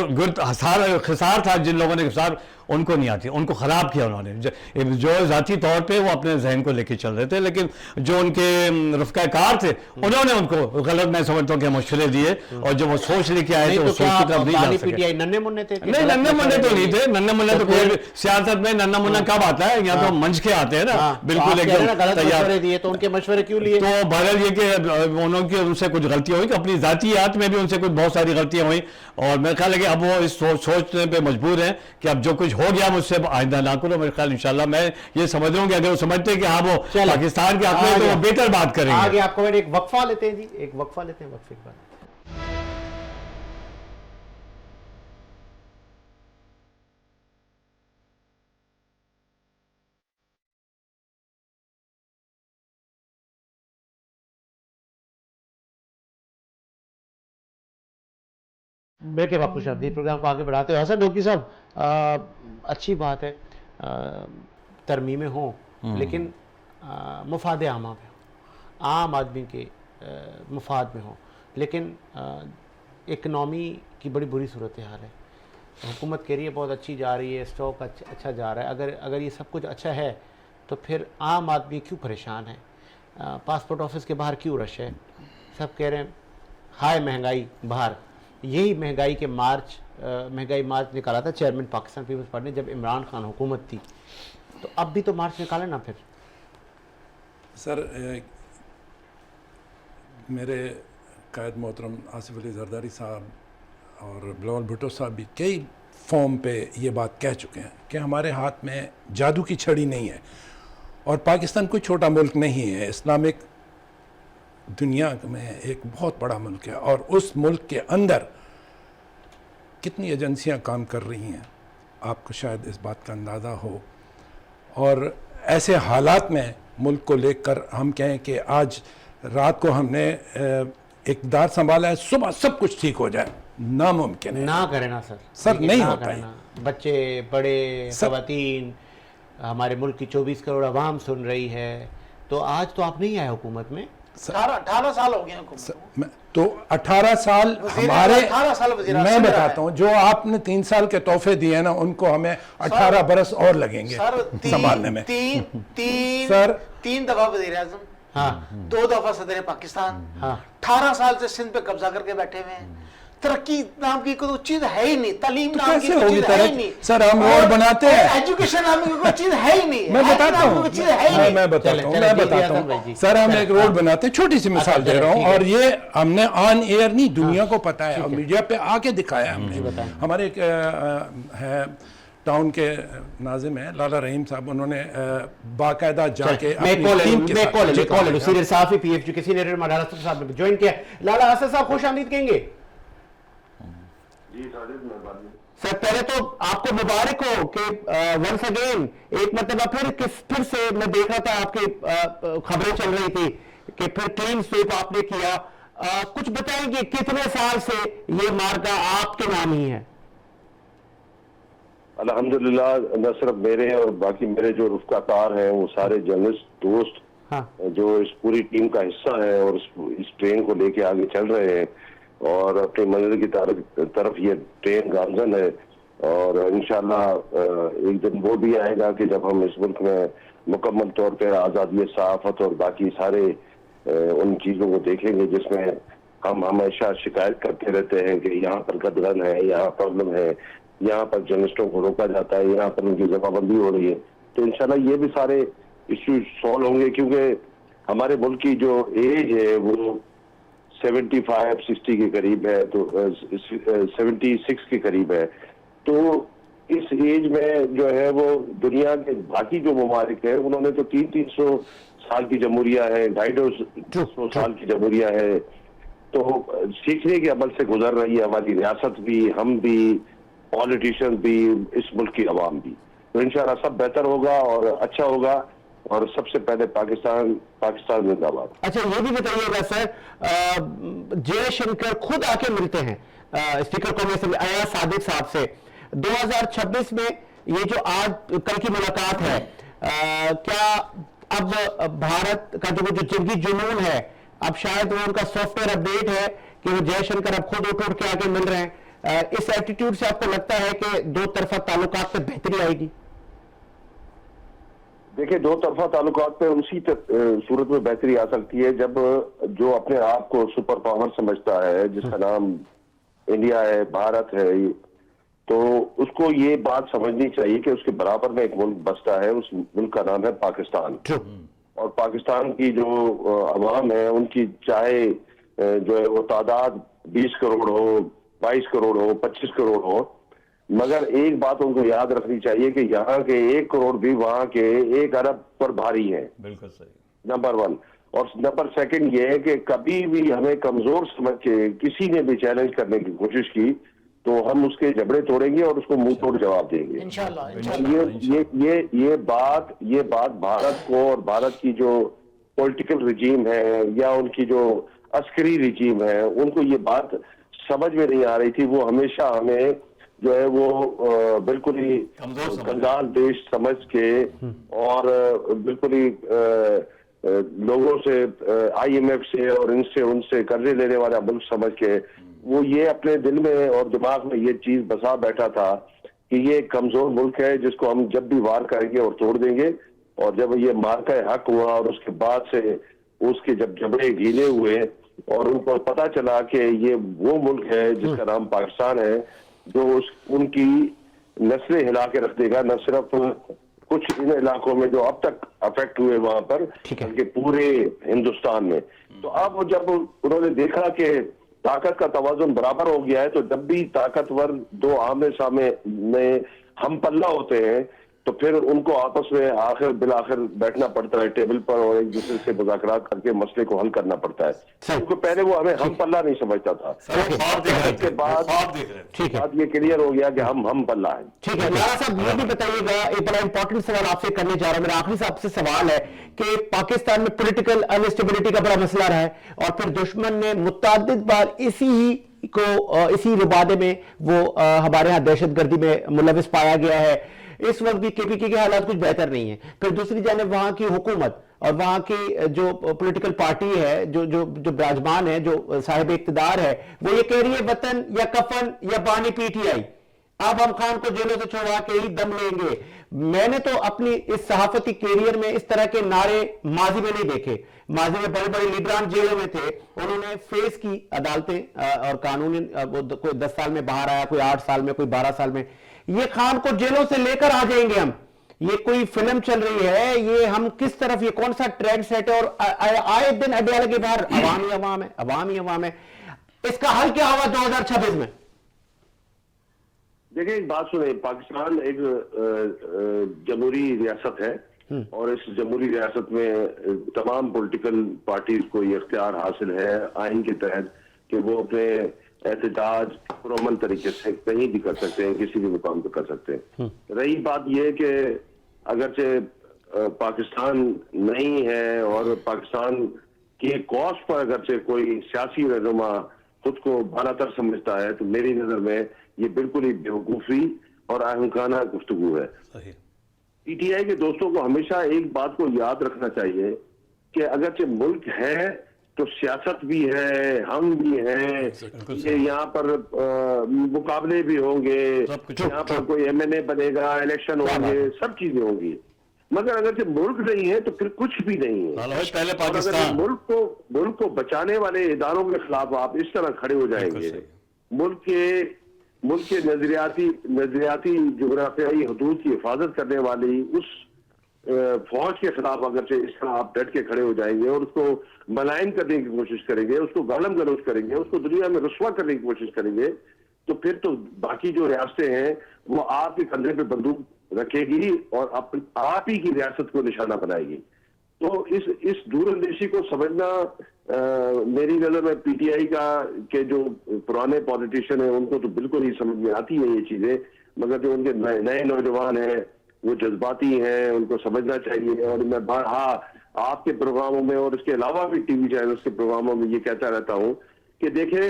खिसार था, जिन लोगों ने खिसार, उनको नहीं आती, उनको ख़राब किया उन्होंने। जो ज़ाती तौर पे वो अपने जहन को लेके चल रहे थे, लेकिन जो उनके रफ़्क़ा कार थे उन्होंने उनको गलत, मैं समझता हूँ कि मशवरे दिए, और जब वो सोच लेके आए तो सोच की तरफ नहीं जा सके। नन्हे मुन्ने थे? नहीं, नन्हे मुन्ने तो नहीं थे। नन्हे मुन्ने तो कोई सियासत में नन्हा मुन्ना कब आता है? यहाँ तो मंच के आते हैं ना, बिल्कुल एकदम तैयार दिए, तो उनके मशवरे क्यों लिए? तो बहरहाल ये कि उनकी उनसे कुछ गलतियां हुई, कि अपनी ज़ातियात में भी उनसे कुछ बहुत सारी गलतियां हुई, और मेरे ख्याल है कि अब वो इस सोचने पे मजबूर हैं कि अब जो कुछ हो गया मुझसे आइंदा ना करो। मेरे ख्याल इंशाल्लाह मैं ये समझ रहा हूँ कि अगर वो समझते हैं कि हाँ वो पाकिस्तान के हक में, तो वो बेहतर बात करेंगे। आगे आपको एक वक्फा लेते हैं जी, एक वक्फा लेते हैं, वक्फे के बाद बेटे बापू साहब जी प्रोग्राम को आगे बढ़ाते हो। हसन डोकी साहब, अच्छी बात है तरमीमें हों, लेकिन मुफाद आमा में हो, आम आदमी के मुफाद में हो, लेकिन इकनॉमी की बड़ी बुरी सूरत हाल है। हुकूमत कह रही है बहुत अच्छी जा रही है, स्टॉक अच्छा जा रहा है। अगर ये सब कुछ अच्छा है तो फिर आम आदमी क्यों परेशान है? पासपोर्ट ऑफिस के बाहर क्यों रश है? सब कह रहे हैं हाय महंगाई बाहर। यही महंगाई मार्च निकाला था चेयरमैन पाकिस्तान पीपल्स पार्टी ने जब इमरान खान हुकूमत थी, तो अब भी तो मार्च निकाले ना। फिर सर میرے قائد محترم آصف علی زرداری صاحب اور بلاول بھٹو صاحب بھی کئی فارم پہ یہ بات کہہ چکے ہیں کہ ہمارے ہاتھ میں جادو کی چھڑی نہیں ہے، اور پاکستان کوئی چھوٹا ملک نہیں ہے، اسلامک دنیا میں ایک بہت بڑا ملک ہے، اور اس ملک کے اندر کتنی ایجنسیاں کام کر رہی ہیں، آپ کو شاید اس بات کا اندازہ ہو. اور ایسے حالات میں ملک کو لے کر ہم کہیں کہ آج رات کو ہم نے اقتدار سنبھالا ہے، صبح سب کچھ ٹھیک ہو جائے، ناممکن ہے. نہ کرے نا سر، لیکن نہیں نہ ہوتا کرے ہے. نا. بچے، بڑے، خواتین، ہمارے ملک کی 24 کروڑ عوام سن رہی ہے. تو آج تو آپ نہیں آئے حکومت میں. 18 سال ہو گئے حکومت. تو 18 سال ہمارے 18 سال وزیر اعظم میں رہا بتاتا ہوں، جو آپ نے 3 سال کے تحفے دیے نا، ان کو ہمیں 18 برس اور لگیں گے سر سنبھالنے میں. سر، 3 دفعہ وزیر اعظم، ہاں 2 دفعہ صدر پاکستان، ہاں 18 سال سے سندھ پہ قبضہ کر کے بیٹھے ہوئے ہیں. ترقی نام کی کوئی چیز ہے ہی نہیں، تعلیم نام کی کیسے کوئی ہوگی چیز ہے ہی ترقی؟ نہیں. سر، ہم روڈ بناتے ہیں. ایجوکیشن نام کی کوئی چیز ہے ہی نہیں. میں بتاتا ہوں، کوئی چیز ہے ہی نہیں. میں بتاتا ہوں سر، ہم ایک روڈ بناتے ہیں، چھوٹی سی مثال دے رہا ہوں، اور یہ ہم نے آن ایئر نہیں، دنیا کو پتا ہے، اور میڈیا پہ آ کے دکھایا ہم نے. ہمارے ایک ہے ٹاؤن کے ناظم ہیں لالا رحیم صاحب، انہوں نے باقاعدہ جا کے اپنی ٹیم کے ساتھ سینئر صحافی پی ایف جی کے سینئر مدارہ صاحب نے جوائن کیا. لالا اسد صاحب خوش آمدید کہیں گے. سر پہلے تو آپ کو مبارک ہو کہ ونس اگین ایک مرتبہ پھر سے میں دیکھ رہا تھا، آپ کی خبریں چل رہی تھی کہ پھر کلین سویپ آپ نے کیا. کچھ بتائیں گے کتنے سال سے یہ مارکا آپ کے نام ہی ہے؟ الحمدللہ نہ صرف میرے اور باقی میرے جو رفقاتار ہیں، وہ سارے جرنلسٹ دوست جو اس پوری ٹیم کا حصہ ہیں اور اس ٹرین کو لے کے آگے چل رہے ہیں، اور اپنی منزل کی طرف یہ ٹرین گامزن ہے. اور انشاءاللہ ایک دن وہ بھی آئے گا کہ جب ہم اس ملک میں مکمل طور پہ آزادی صحافت اور باقی سارے ان چیزوں کو دیکھیں گے جس میں ہم ہمیشہ شکایت کرتے رہتے ہیں کہ یہاں پر قدغن ہے، یہاں پرابلم ہے، یہاں پر جرنلسٹوں کو روکا جاتا ہے، یہاں پر ان کی جمع بندی ہو رہی ہے. تو انشاءاللہ یہ بھی سارے ایشوز سولو ہوں گے، کیونکہ ہمارے ملک کی جو ایج ہے وہ 75-60 کے قریب ہے، تو 76 کے قریب ہے. تو اس ایج میں جو ہے وہ دنیا کے باقی جو ممالک ہیں انہوں نے تو 300 سال کی جمہوریہ ہے، 250 سال کی جمہوریہ ہے. تو سیکھنے کے عمل سے گزر رہی ہے ہماری ریاست بھی، ہم بھی، پالیٹیشین بھی، اس ملک کی عوام بھی. تو انشاءاللہ سب بہتر ہوگا اور اچھا ہوگا، اور سب سے پہلے پاکستان زندہ باد. اچھا یہ بھی بتائیے گا سر، جے شنکر خود آ کے ملتے ہیں اسپیکر قومی اسمبلی ایاز صادق صاحب سے 2026 میں. یہ جو آج کل کی ملاقات ہے، کیا اب بھارت کا جو جنگی جنون ہے، اب شاید وہ ان کا سافٹ ویئر اپڈیٹ ہے کہ وہ جے شنکر اب خود اٹھ کے آ کے مل رہے ہیں. اس ایٹیٹیوڈ سے آپ کو لگتا ہے کہ 2 طرفہ تعلقات میں بہتری آئے گی؟ دیکھیں، 2 طرفہ تعلقات پہ اسی صورت میں بہتری آ سکتی ہے جب جو اپنے آپ کو سپر پاور سمجھتا ہے، جس کا نام انڈیا ہے، بھارت ہے، تو اس کو یہ بات سمجھنی چاہیے کہ اس کے برابر میں ایک ملک بستا ہے، اس ملک کا نام ہے پاکستان. اور پاکستان کی جو عوام ہے ان کی چاہے جو ہے وہ تعداد 20 کروڑ ہو، 22 کروڑ ہو، 25 کروڑ ہو، مگر ایک بات ان کو یاد رکھنی چاہیے کہ یہاں کے 1 کروڑ بھی وہاں کے 1 ارب پر بھاری ہیں. بالکل صحیح. نمبر 1. اور نمبر 2 یہ ہے کہ کبھی بھی ہمیں کمزور سمجھ کے کسی نے بھی چیلنج کرنے کی کوشش کی تو ہم اس کے جبڑے توڑیں گے اور اس کو منہ توڑ جواب دیں گے. یہ بات بھارت کو اور بھارت کی جو پولیٹیکل رجیم ہے یا ان کی جو عسکری رجیم ہے ان کو یہ بات سمجھ میں نہیں آ رہی تھی. وہ ہمیشہ ہمیں جو ہے وہ بالکل ہی کنگال دیش سمجھ کے اور بالکل ہی لوگوں سے IMF سے اور ان سے قرضے لینے والا ملک سمجھ کے وہ یہ اپنے دل میں اور دماغ میں یہ چیز بسا بیٹھا تھا کہ یہ ایک کمزور ملک ہے جس کو ہم جب بھی وار کریں گے اور توڑ دیں گے. اور جب یہ مارکہ حق ہوا اور اس کے بعد سے اس کے جب جبڑے گھیلے ہوئے اور ان کو پتا چلا کہ یہ وہ ملک ہے جس کا نام پاکستان ہے جو ان کی نسلیں ہلا کے رکھ دے گا، نہ صرف کچھ ان علاقوں میں جو اب تک افیکٹ ہوئے وہاں پر بلکہ پورے ہندوستان میں. تو اب جب انہوں نے دیکھا کہ طاقت کا توازن برابر ہو گیا ہے تو جب بھی طاقتور دو آمنے سامنے میں ہم پلہ ہوتے ہیں تو پھر ان کو آپس میں بالآخر بیٹھنا پڑتا ہے ٹیبل پر اور ایک دوسرے سے مذاکرات کر کے مسئلے کو حل کرنا پڑتا ہے، کیونکہ پہلے وہ ہمیں ہم پلہ نہیں سمجھتا تھا، اس کے بعد بات یہ کلیئر ہو گیا کہ ہم پلہ ہیں۔ ٹھیک ہے لالا صاحب یہ بھی بتائیے گا، ایک بڑا امپورٹنٹ سوال آپ سے کرنے جا رہا ہوں، میرا آخری صاحب سے سوال ہے کہ پاکستان میں پولیٹیکل انسٹیبلٹی کا بڑا مسئلہ رہا ہے اور پھر دشمن نے متعدد بار اسی ربادے میں وہ ہمارے ہاں دہشت گردی میں ملوث پایا گیا ہے۔ اس وقت بھی کے پی کے حالات کچھ بہتر نہیں ہیں، پھر دوسری جانب وہاں کی حکومت اور وہاں کی جو پولیٹیکل پارٹی ہے جو براجمان ہے، جو صاحب اقتدار ہے، وہ یہ کہہ رہی ہے وطن یا کفن یا بانی پی ٹی آئی، اب ہم خان کو جیلوں سے چھوڑا کے ہی دم لیں گے۔ میں نے تو اپنی اس صحافتی کیریئر میں اس طرح کے نعرے ماضی میں نہیں دیکھے، ماضی میں بڑے بڑے لیڈران جیلوں میں تھے، انہوں نے فیس کی عدالتیں اور قانون، کوئی 10 سال میں باہر آیا، کوئی 8 سال میں، کوئی 12 سال میں۔ یہ خان کو جیلوں سے لے کر آ جائیں گے ہم، یہ کوئی فلم چل رہی ہے، یہ ہم کس طرف، یہ کون سا ٹرینڈ سیٹ ہے، اور آئے دن اڈیالہ کے باہر عوامی عوام ہے، اس کا حل کیا ہوگا 2026 میں؟ دیکھیں ایک بات سنیں، پاکستان ایک جمہوری ریاست ہے اور اس جمہوری ریاست میں تمام پولیٹیکل پارٹیز کو یہ اختیار حاصل ہے آئین کے تحت کہ وہ اپنے احتجاج پرامن طریقے سے کہیں بھی کر سکتے ہیں، کسی بھی مقام پہ کر سکتے ہیں۔ رہی بات یہ کہ اگرچہ پاکستان نہیں ہے اور پاکستان کی کاسٹ پر اگرچہ کوئی سیاسی رہنما خود کو بالا تر سمجھتا ہے تو میری نظر میں یہ بالکل ہی بیوقوفی اور احمقانہ گفتگو ہے۔ پی ٹی آئی کے دوستوں کو ہمیشہ ایک بات کو یاد رکھنا چاہیے کہ اگرچہ ملک ہے تو سیاست بھی ہے، ہم بھی ہیں، یہاں پر مقابلے بھی ہوں گے، یہاں پر کوئی ایم این اے بنے گا، الیکشن ہوں گے، سب چیزیں ہوں گی، مگر اگرچہ ملک نہیں ہے تو پھر کچھ بھی نہیں ہے۔ پہلے اور اگر ملک کو بچانے والے اداروں کے خلاف آپ اس طرح کھڑے ہو جائیں گے، ملک کے نظریاتی جغرافیائی حدود کی حفاظت کرنے والی اس فوج کے خلاف اگرچہ اس طرح آپ ڈٹ کے کھڑے ہو جائیں گے اور اس کو ملائم کرنے کی کوشش کریں گے، اس کو گالم گلوچ کریں گے، اس کو دنیا میں رسوا کرنے کی کوشش کریں گے، تو پھر تو باقی جو ریاستیں ہیں وہ آپ کے کندھے پہ بندوق رکھے گی اور آپ ہی کی ریاست کو نشانہ بنائے گی۔ تو اس دور اندیشی کو سمجھنا میری نظر میں پی ٹی آئی کے جو پرانے پالیٹیشین ہیں ان کو تو بالکل ہی سمجھ میں آتی ہیں یہ چیزیں، مگر جو ان کے نئے نوجوان ہیں وہ جذباتی ہیں، ان کو سمجھنا چاہیے۔ اور میں بارہا آپ کے پروگراموں میں اور اس کے علاوہ بھی ٹی وی چینلز کے پروگراموں میں یہ کہتا رہتا ہوں کہ دیکھیں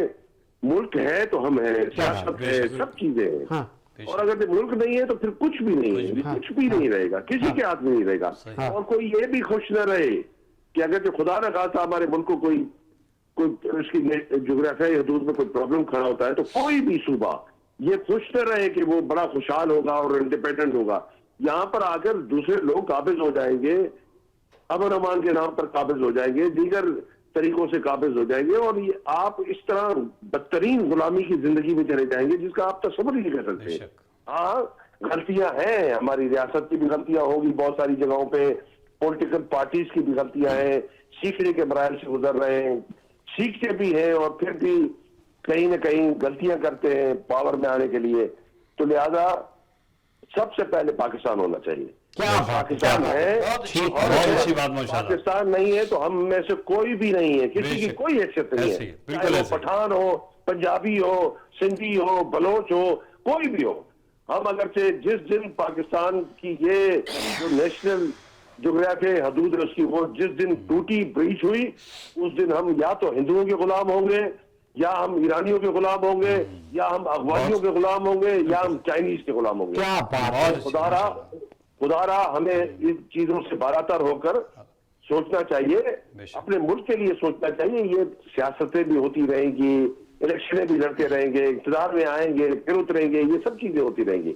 ملک ہے تو ہم ہیں، سیاست ہے، سب چیزیں ہیں، اور اگر ملک نہیں ہے تو پھر کچھ بھی نہیں ہے، کچھ بھی نہیں رہے گا، کسی کے ہاتھ میں نہیں رہے گا۔ اور کوئی یہ بھی خوش نہ رہے کہ اگر جو خدا نہ خواستہ ہمارے ملک کو کوئی اس کی جغرافیائی حدود میں کوئی پرابلم کھڑا ہوتا ہے تو کوئی بھی صوبہ یہ خوش نہ رہے کہ وہ بڑا خوشحال ہوگا اور انڈیپینڈنٹ ہوگا۔ یہاں پر آ کر دوسرے لوگ قابض ہو جائیں گے، امن امان کے نام پر قابض ہو جائیں گے، دیگر طریقوں سے قابض ہو جائیں گے، اور آپ اس طرح بدترین غلامی کی زندگی میں چلے جائیں گے جس کا آپ تصور ہی نہیں کر سکتے۔ ہاں غلطیاں ہیں، ہماری ریاست کی بھی غلطیاں ہوگی بہت ساری جگہوں پہ، پولیٹیکل پارٹیز کی بھی غلطیاں ہیں، سیکھنے کے مراحل سے گزر رہے ہیں، سیکھتے بھی ہیں اور پھر بھی کہیں نہ کہیں غلطیاں کرتے ہیں پاور میں آنے کے لیے۔ تو لہذا سب سے پہلے پاکستان ہونا چاہیے۔ پاکستان ہے اور پاکستان نہیں ہے تو ہم میں سے کوئی بھی نہیں ہے، کسی کی کوئی حیثیت نہیں ہے، چاہے وہ پٹھان ہو، پنجابی ہو، سندھی ہو، بلوچ ہو، کوئی بھی ہو۔ ہم اگرچہ جس دن پاکستان کی یہ جو نیشنل جغرافیائی حدود ہے اس کی وہ جس دن ٹوٹی، بریچ ہوئی، اس دن ہم یا تو ہندوؤں کے غلام ہوں گے، یا ہم ایرانیوں کے غلام ہوں گے، یا ہم افغانیوں کے غلام ہوں گے، یا ہم چائنیز کے غلام ہوں گے۔ خدا را ہمیں ان چیزوں سے بالاتر ہو کر سوچنا چاہیے، اپنے ملک کے لیے سوچنا چاہیے۔ یہ سیاستیں بھی ہوتی رہیں گی، الیکشنیں بھی لڑتے رہیں گے، اقتدار میں آئیں گے، پھر اتریں گے، یہ سب چیزیں ہوتی رہیں گی۔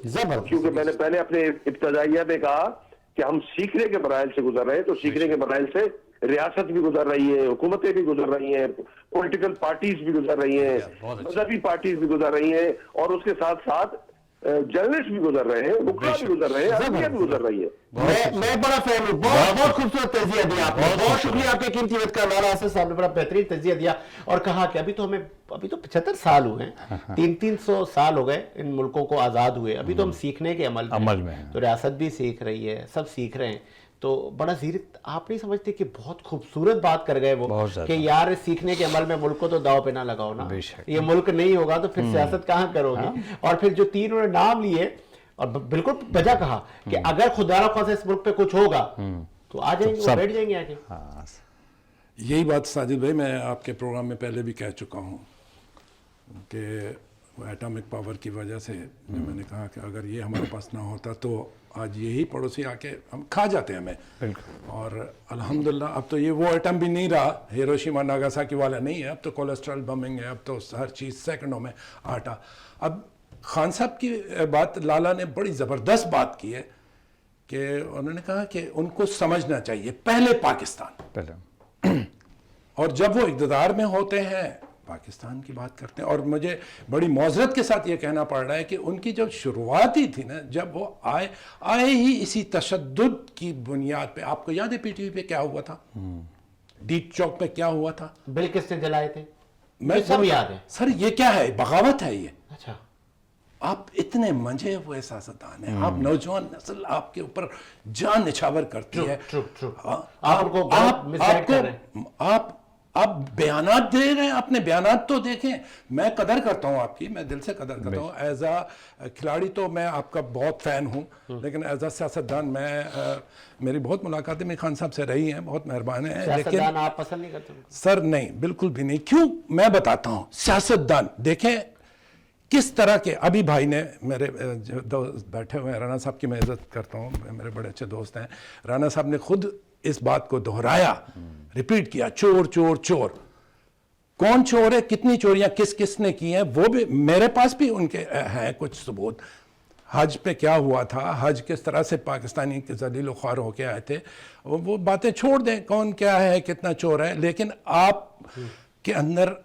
کیونکہ میں نے پہلے اپنے ابتدائیہ میں کہا کہ ہم سیکھنے کے مراحل سے گزر رہے ہیں، تو سیکھنے کے مراحل سے ریاست بھی گزر رہی ہے، حکومتیں بھی گزر رہی ہیں، پولیٹیکل پارٹیز بھی گزر رہی ہیں، مذہبی پارٹیز بھی گزر رہی ہیں، اور اس کے ساتھ ساتھ जर्नलिस्ट भी गुजर रहे हैं, वक्ता भी गुजर रहे हैं, अदलिया भी गुजर रही है। मैं बड़ा फैन हूँ, बहुत खूबसूरत तजिया दिया आपने, बहुत शुक्रिया आपके कीमती वक्त का। लाला हसन साहब ने बड़ा बेहतरीन तजिया दिया और कहा कि अभी तो 75 साल हुए हैं, 300 साल हो गए इन मुल्कों को आज़ाद हुए, अभी तो हम सीखने के अमल में हैं। तो रियासत भी सीख रही है, सब सीख रहे हैं। तो बड़ा जीरक, आप नहीं समझते कि बहुत खूबसूरत बात कर गए वो कि यार सीखने के अमल में मुल्क को तो दाव पे ना लगाओ ना, ये मुल्क नहीं होगा तो फिर सियासत कहाँ करोगे। और फिर जो 3 उन्होंने नाम लिए और बिल्कुल वजह कहा कि अगर खुदा न खास्ता इस मुल्क पे कुछ होगा तो आ जाएंगे, वो बैठ जाएंगे आके। यही बात साजिद भाई मैं आपके प्रोग्राम में पहले भी कह चुका हूँ कि एटॉमिक पावर की वजह से मैंने कहा कि अगर ये हमारे पास ना होता तो आज यही पड़ोसी आके हम खा जाते हैं हमें। और अल्हम्दुलिल्लाह अब तो ये वो एटम भी नहीं रहा, हिरोशिमा नागासाकी वाला नहीं है, अब तो कोलेस्ट्रॉल बमिंग है, अब तो हर चीज़ सेकंडों में आटा। अब खान साहब की बात लाला ने बड़ी ज़बरदस्त बात की है कि उन्होंने कहा कि उनको समझना चाहिए पहले पाकिस्तान, और जब वो इक़्तिदार में होते हैं पाकिस्तान की बात करते हैं। और मुझे बड़ी मौजरत के साथ ये कहना पड़ रहा है कि उनकी जो शुरुआत ही थी ना, जब वो आए ही इसी तशद्दुद की बुनियाद पे, आपको याद है पीटीवी पे क्या हुआ था, डीप चौक पे क्या हुआ था, बिल किसने जलाए थे, मैं सब याद है सर। ये क्या है, बगावत है ये। अच्छा, आप इतने मंझे हुए सियासतदान हैं, आप नौजवान नस्ल आपके ऊपर जान निछावर करती है। आप बयानात दे रहे हैं, अपने बयानात तो देखें। मैं कदर करता हूं आपकी, मैं दिल से कदर करता हूं। एज अ खिलाड़ी तो मैं आपका बहुत फ़ैन हूं, लेकिन एज अ सियासतदान मेरी बहुत मुलाकातें में खान साहब से रही हैं, बहुत मेहरबान हैं। लेकिन आप पसंद नहीं करते सर? नहीं, बिल्कुल भी नहीं। क्यों? मैं बताता हूं। सियासतदान देखें किस तरह के, अभी भाई ने मेरे जो दोस्त बैठे हुए हैं, राना साहब की मैं इज्जत करता हूँ, मेरे बड़े अच्छे दोस्त हैं, राना साहब ने खुद इस बात को दोहराया, रिपीट किया, चोर चोर चोर। कौन चोर है, कितनी चोरियां किस किस ने की हैं, वो भी मेरे पास भी उनके हैं कुछ सबूत। हज पे क्या हुआ था, हज किस तरह से पाकिस्तानी ज़लील ख्वार होके आए थे, वो बातें छोड़ दें, कौन क्या है, कितना चोर है, लेकिन आप के अंदर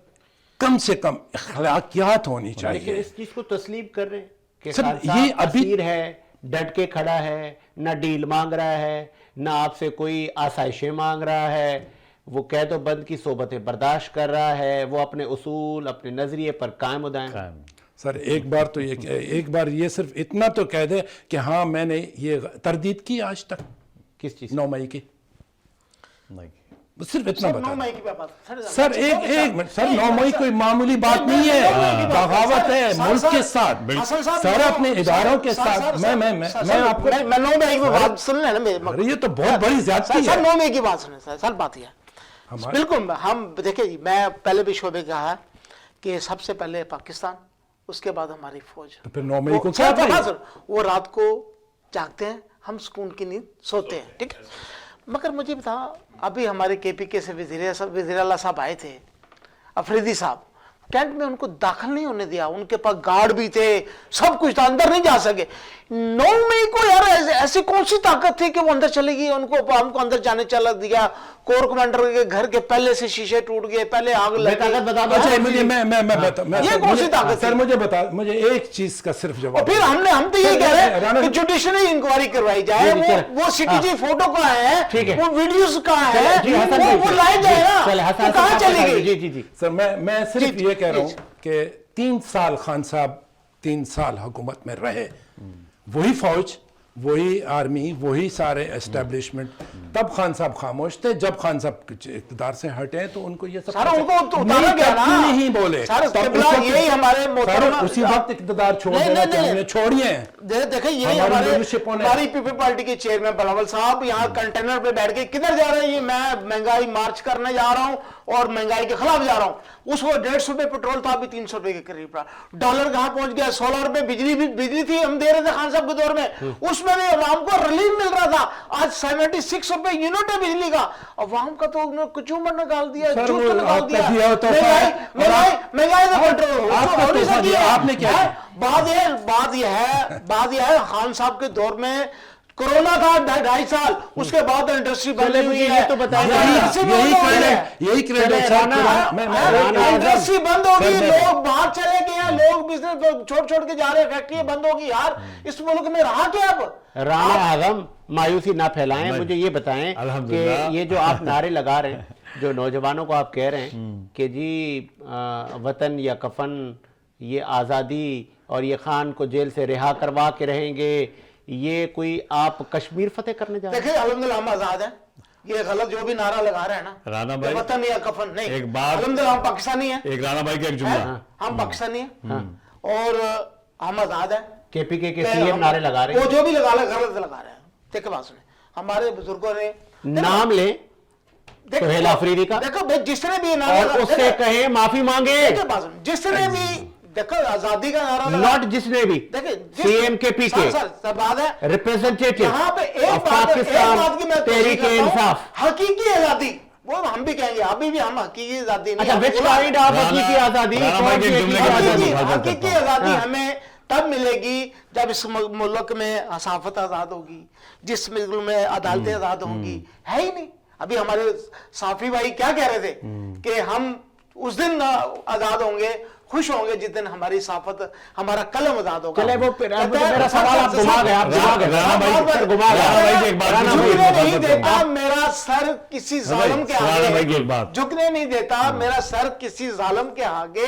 कम से कम अखलाकियात होनी चाहिए। लेकिन इस चीज को तस्लीम कर रहे हैं कि सर ये अभी है, डट के खड़ा है, ना डील मांग रहा है, ना आपसे कोई आसाइशें मांग रहा है, वो कैद व बंद की सोबतें बर्दाश्त कर रहा है, वो अपने उसूल, अपने नजरिए पर कायम दायम। सर एक बार ये सिर्फ इतना तो कह दे कि हाँ मैंने ये तरदीद की आज तक, किस चीज? 9 मई की, नहीं, सिर्फ इतना बता। 9 मई की बात सर एक मिनट सर, 9 मई कोई मामूली बात नहीं है, बगावत है मुल्क के साथ, सर अपने इदारों के साथ। मैं आपको 9 मई की बात सुन लेना, ये तो बहुत बड़ी ज्यादती है। 9 मई की बात सुने सर, बात यह बिल्कुल, हम देखिए, मैं पहले भी शोबे कहा कि सबसे पहले पाकिस्तान, उसके बाद हमारी फौज। तो फिर 9 मई को क्या था? वो रात को जागते हैं, हम सुकून की नींद सोते हैं, ठीक है। मगर मुझे बता, अभी हमारे केपीके से वज़ीर आला साहब आए थे, अफरीदी साहब, टेंट में उनको दाखिल नहीं होने दिया, उनके पास गार्ड भी थे, सब कुछ था, अंदर नहीं जा सके। 9 मई को यार ऐसी कौन सी ताकत थी कि वो अंदर चली गई, हमको अंदर जाने चला दिया। कोर कमांडर के घर के पहले से शीशे टूट गए, पहले आग लगी। ये कौन सी ताकत सर? मुझे बता, मुझे एक चीज का सिर्फ जवाब। फिर हम तो ये कह रहे हैं कि जुडिशरी इंक्वायरी करवाई जाए, वो सीटीजी फोटो कहाँ है, वो वीडियोस कहाँ है, वो लाए जाए ना, कहाँ चली गई? जी। सर मैं सिर्फ ये कह रहा हूँ कि 3 साल खान साहब 3 साल हुकूमत में रहे, वही फौज, वही आर्मी, वही सारे एस्टेब्लिशमेंट। तब खान साहब खामोश थे, जब खान साहब इक़्तिदार से हटे तो उनको ये सब सारा उनको तो उतारा गया ना, नहीं बोले यही हमारे उसी वक्त इक़्तिदार छोड़ देना चाहिए, छोड़िए। देखिए यही हमारी पीपल पार्टी के चेयरमैन बिलावल साहब यहाँ कंटेनर पे बैठ के किधर जा रहे हैं, मैं महंगाई मार्च करने जा रहा हूँ और महंगाई के खिलाफ जा रहा हूँ। उस वक्त 150 रुपए पेट्रोल था, अभी 300 रुपए के करीब रहा। डॉलर कहाँ पहुंच गया, 16 रुपए बिजली थी, हम दे रहे थे खान साहब के दौर में, उसमें भी अवाम को रिलीफ मिल रहा था। आज 76 रुपए यूनिट है बिजली का, अवाम का तो उन्होंने कुचूमर निकाल दिया, जूत निकाल दिया, महंगाई का कंट्रोल आपने क्या? बात यह है खान साहब के दौर में कोरोना था 2.5 साल, उसके बाद इंडस्ट्री बंद चले हुई मुझे है। ये तो बताइए, यही क्रेडिट इंडस्ट्री बंद होगी, लोग बाहर चले गए हैं, लोग बिजनेस छोड़ के जा रहे हैं, फैक्ट्री बंद होगी यार, इस मुल्क में रहा क्या अब? राणा आजम मायूसी ना फैलाएं, मुझे ये बताएं अल्हम्दुलिल्लाह। कि ये जो आप नारे लगा रहे हैं, जो नौजवानों को आप कह रहे हैं कि जी वतन या कफन, ये आज़ादी और ये खान को जेल से रिहा करवा के रहेंगे, ये कोई आप कश्मीर फतेह करने जा रहे हैं? देखिए अल्हम्दुलिल्लाह हम आजाद हैं, ये गलत जो भी नारा लगा रहे हैं ना, राणा भाई, वतन या कफन नहीं, एक बात- अल्हम्दुलिल्लाह हम पाकिस्तानी हैं, एक राणा भाई का एक जुमला, हम पाकिस्तानी हैं और हम आजाद हैं। केपीके के सीएम नारे लगा रहे वो हैं, जो भी लगा रहे गलत लगा रहे हैं। देखो बात सुने, हमारे बुजुर्गों ने नाम ले देखो- सुहेल अफरीदी का, देखो भाई जिसने भी ये नारा और लगा- उससे देखो- कहे माफी मांगे, देखो बात सुनो, जिसने भी देखो आजादी का नारा लगा, नॉट जिसने भी, देखिए सीएम के पीके सर बात है रिप्रेजेंटेटिव यहाँ पे एक ऑफ बात की पाकिस्तान मैं तहरीक इंसाफ। हकीकी आजादी, वो हम भी कहेंगे, अभी भी हम हकीकी आजादी नहीं, अच्छा, विच बोला- काइंड ऑफ हकीकी आजादी, राणा कौन भाई के सी जुमले हकीकी के बाद आजादी? मैं मुखातिब हकीकी करता हूं। आजादी हाँ। हमें तब मिलेगी जब इस मुल्क में सहाफत आजाद होगी, जिस मुल्क में अदालतें आजाद होंगी, है ही नहीं। अभी हमारे साफी भाई क्या कह रहे थे कि हम उस दिन आजाद होंगे, खुश होंगे जिस दिन हमारी सहाफत, हमारा कलम आजाद होगा। चले वो कहते हैं- मेरा सवाल आप घुमा गए, आप घुमा गए, राणा भाई- सर घुमा गए। राणा भाई की एक बात राणा सुनो, भाई, झुकने नहीं बात देता मेरा सर किसी जालिम के राणा भाई की आगे, एक बात। झुकने नहीं देता मेरा सर किसी जालिम के आगे,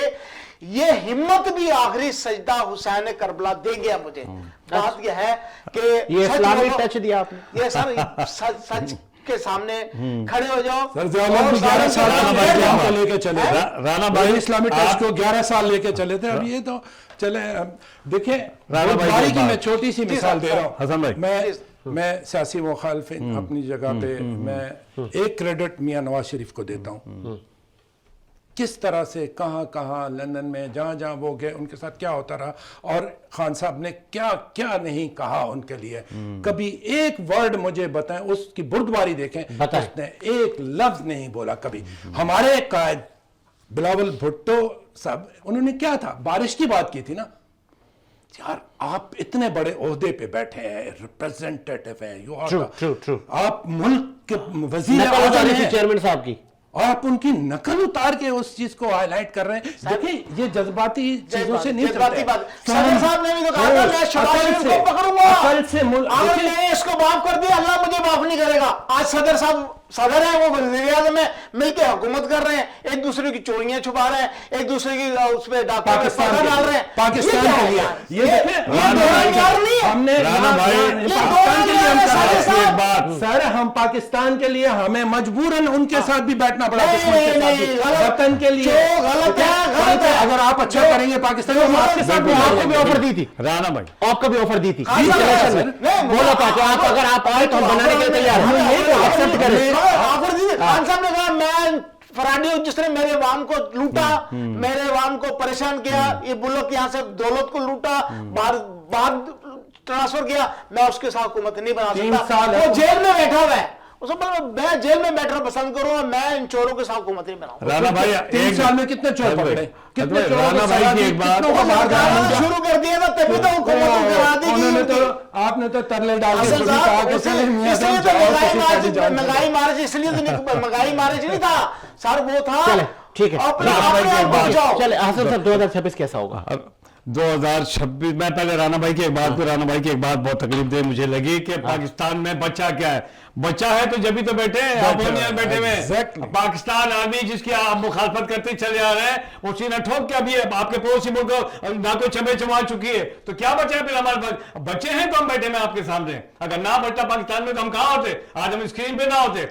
ये हिम्मत भी आखिरी सजदा हुसैन करबला दे गया मुझे। बात यह है कि ये सच इस्लामी बोलो, टच दिया आपने। ये सर सच के सामने खड़े हो जाओ। सर ज़ियाउल भी 11 साल राणा भाई तक क्या हमको बात? लेके चले थे। राणा भाई, इस्लामी टच आप- को 11 साल लेके चले थे, अब ये तो चले। देखिए राणा भाई बुखारी की की बात। मैं छोटी सी मिसाल दे रहा हूँ। हसन भाई। मैं सियासी मुखालिफ अपनी जगह पे मैं एक क्रेडिट मियां नवाज शरीफ को देता हूँ। किस तरह से कहाँ कहाँ लंदन में जहाँ जहाँ वो गए उनके साथ क्या होता रहा, और खान साहब ने क्या क्या नहीं कहा उनके लिए। कभी एक वर्ड मुझे बताएं, उसकी बुर्दबारी देखें, बताएं। उसने एक लफ्ज नहीं बोला कभी। हमारे कायद बिलावल भुट्टो साहब, उन्होंने क्या था, बारिश की बात की थी ना यार, आप इतने बड़े ओहदे पे बैठे हैं, रिप्रेजेंटेटिव हैं, यू आर True. आप मुल्क के वजीर नकल आज़म उतारी थी हैं, चेयरमैन साहब की। और आप उनकी नकल उतार के उस चीज को हाईलाइट कर रहे हैं। देखिए ये जज्बाती चीजों से नहीं जज्बाती चलते। बात। सदर साहब ने भी तो कहा था मैं शहबाज शरीफ को पकड़ूंगा, अकल से अगर मैंने इसको माफ कर दिया अल्लाह मुझे माफ नहीं करेगा। आज सदर साहब सदर है, वो वज़ीर आज़म में मिलकर हुकूमत कर रहे हैं, एक दूसरे की चोरियां छुपा रहे हैं, एक दूसरे की उसमें डाका डाल रहे हैं। पाकिस्तान ये क्या के है लिए यार? ये देखें, राणा भाई का- यार नहीं है। हमने राणा भाई, पाकिस्तान के लिए हम कर रहे हैं। साहब, एक बात सर हम पाकिस्तान के लिए हमें मजबूरन उनके साथ भी बैठना पड़ा, दुश्मन के साथ नहीं, भी। गलत। वतन के लिए जो गलत है, गलत है। अगर आप अच्छा करेंगे पाकिस्तान में, हम आपके साथ भी आपको भी लड़ेंगे। ऑफर दी थी, राणा भाई, आपको भी ऑफर दी थी खान साहब, इलेक्शन सर, में। नहीं, बोला था कि आप अगर आप आए तो हम बनाने के लिए तैयार हैं, एक्सेप्ट करें। ऑफर दी थी। खान साहब ने कहा मैं फराडी हूं जिसने मेरे वाम को लूटा, मेरे वाम को परेशान किया, ये बुल्लक यहाँ से दौलत को लूटा, बाहर ट्रांसफर किया, मैं उसके साथ हुकूमत नहीं बना 3 सकता। साल वो जेल में बैठा हुआ है, उसको बोला मैं जेल में बैठना पसंद करूंगा, मैं इन चोरों के साथ हुकूमत नहीं बनाऊंगा। राणा भाई 3 साल में कितने चोर पकड़े, कितने चोरों राणा को भाई सजा की दी, एक बात- कितनों को मार डाला। शुरू कर दिया था तभी तो हुकूमत करा दी उन्होंने तो गई। आपने तो तरले डाल के असल सभी कहा कि चले मियां इसलिए साहब तो जाओ, महंगाई किसी का भी जान मार्च, महंगाई मार्च इसलिए तो नहीं, महंगाई मार्च नहीं था सर, वो था चले ठीक है, अपने राणा भाई की आप एक बात- बचाओ। चले हसन साहब 2026 कैसा होगा? अब 2026 मैं पहले राणा भाई की एक बात को, राणा भाई की एक बात बहुत तकलीफ दे मुझे लगी कि पाकिस्तान में बच्चा क्या है, बच्चा है तो जब ही तो बैठे हैं आप यहाँ बैठे हुए Exactly. पाकिस्तान आर्मी जिसकी आप मुखालफत करते चले आ रहे हैं, वो सीना ठोक के अभी आपके पड़ोसी मुल्क को ना कोई चमे चमा चुकी है, तो क्या बचा है फिर हमारे पास? बच्चे हैं तो हम बैठे हैं आपके सामने, अगर ना बचता पाकिस्तान में तो हम कहाँ होते, आज हम स्क्रीन पे ना होते।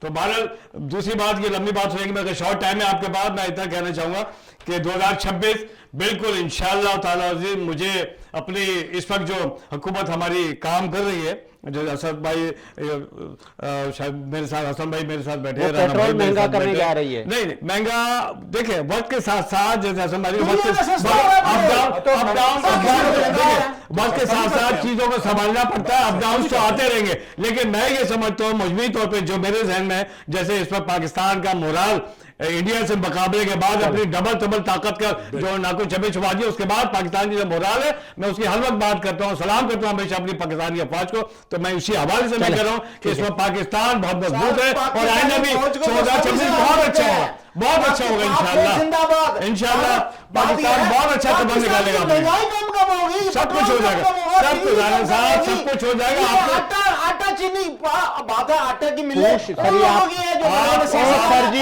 तो बहरहाल दूसरी बात, ये लंबी बात सुनेंगे, मैं शॉर्ट टाइम है आपके बाद, मैं इतना कहना चाहूंगा कि 2026 बिल्कुल इंशाअल्लाह ताला अज़ीज़, मुझे अपनी इस वक्त जो हुकूमत हमारी काम कर रही है, जो असद भाई शायद मेरे साथ, हसन भाई मेरे साथ बैठे वो हैं, राणा पेट्रोल भाई मेरे महंगा साथ करने बैठे जा हैं। रही है। नहीं नहीं, महंगा देखे वक्त के साथ साथ, जैसे हसन भाई दुनिया वक्त में सस्ता हो रहा है, वक्त के साथ साथ चीजों को संभालना पड़ता है, अप डाउन तो आते रहेंगे, लेकिन मैं ये समझता हूँ मजबूरी तौर पे जो मेरे जहन में, जैसे इस वक्त पाकिस्तान का मोराल इंडिया से मुकाबले के बाद अपनी डबल ट्रिपल ताकत का जो नाको छबे छुपा दिया, उसके बाद पाकिस्तान की जो मोराल है, मैं उसकी हर वक्त बात करता हूँ, सलाम करता हूँ हमेशा अपनी पाकिस्तानी अफवाज को। तो मैं उसी हवाले से मैं कह रहा हूँ कि इस वक्त पाकिस्तान बहुत मजबूत है और आइंदा भी 2026 बहुत अच्छा होगा, बहुत अच्छा होगा इंशाल्लाह। इंशाल्लाह पाकिस्तान बहुत अच्छा कदम निकालेगा, सब कुछ हो जाएगा, सब कुछ राणा साहब, सब कुछ हो जाएगा। आटा चीनी बात है, आटा की मिले सर जी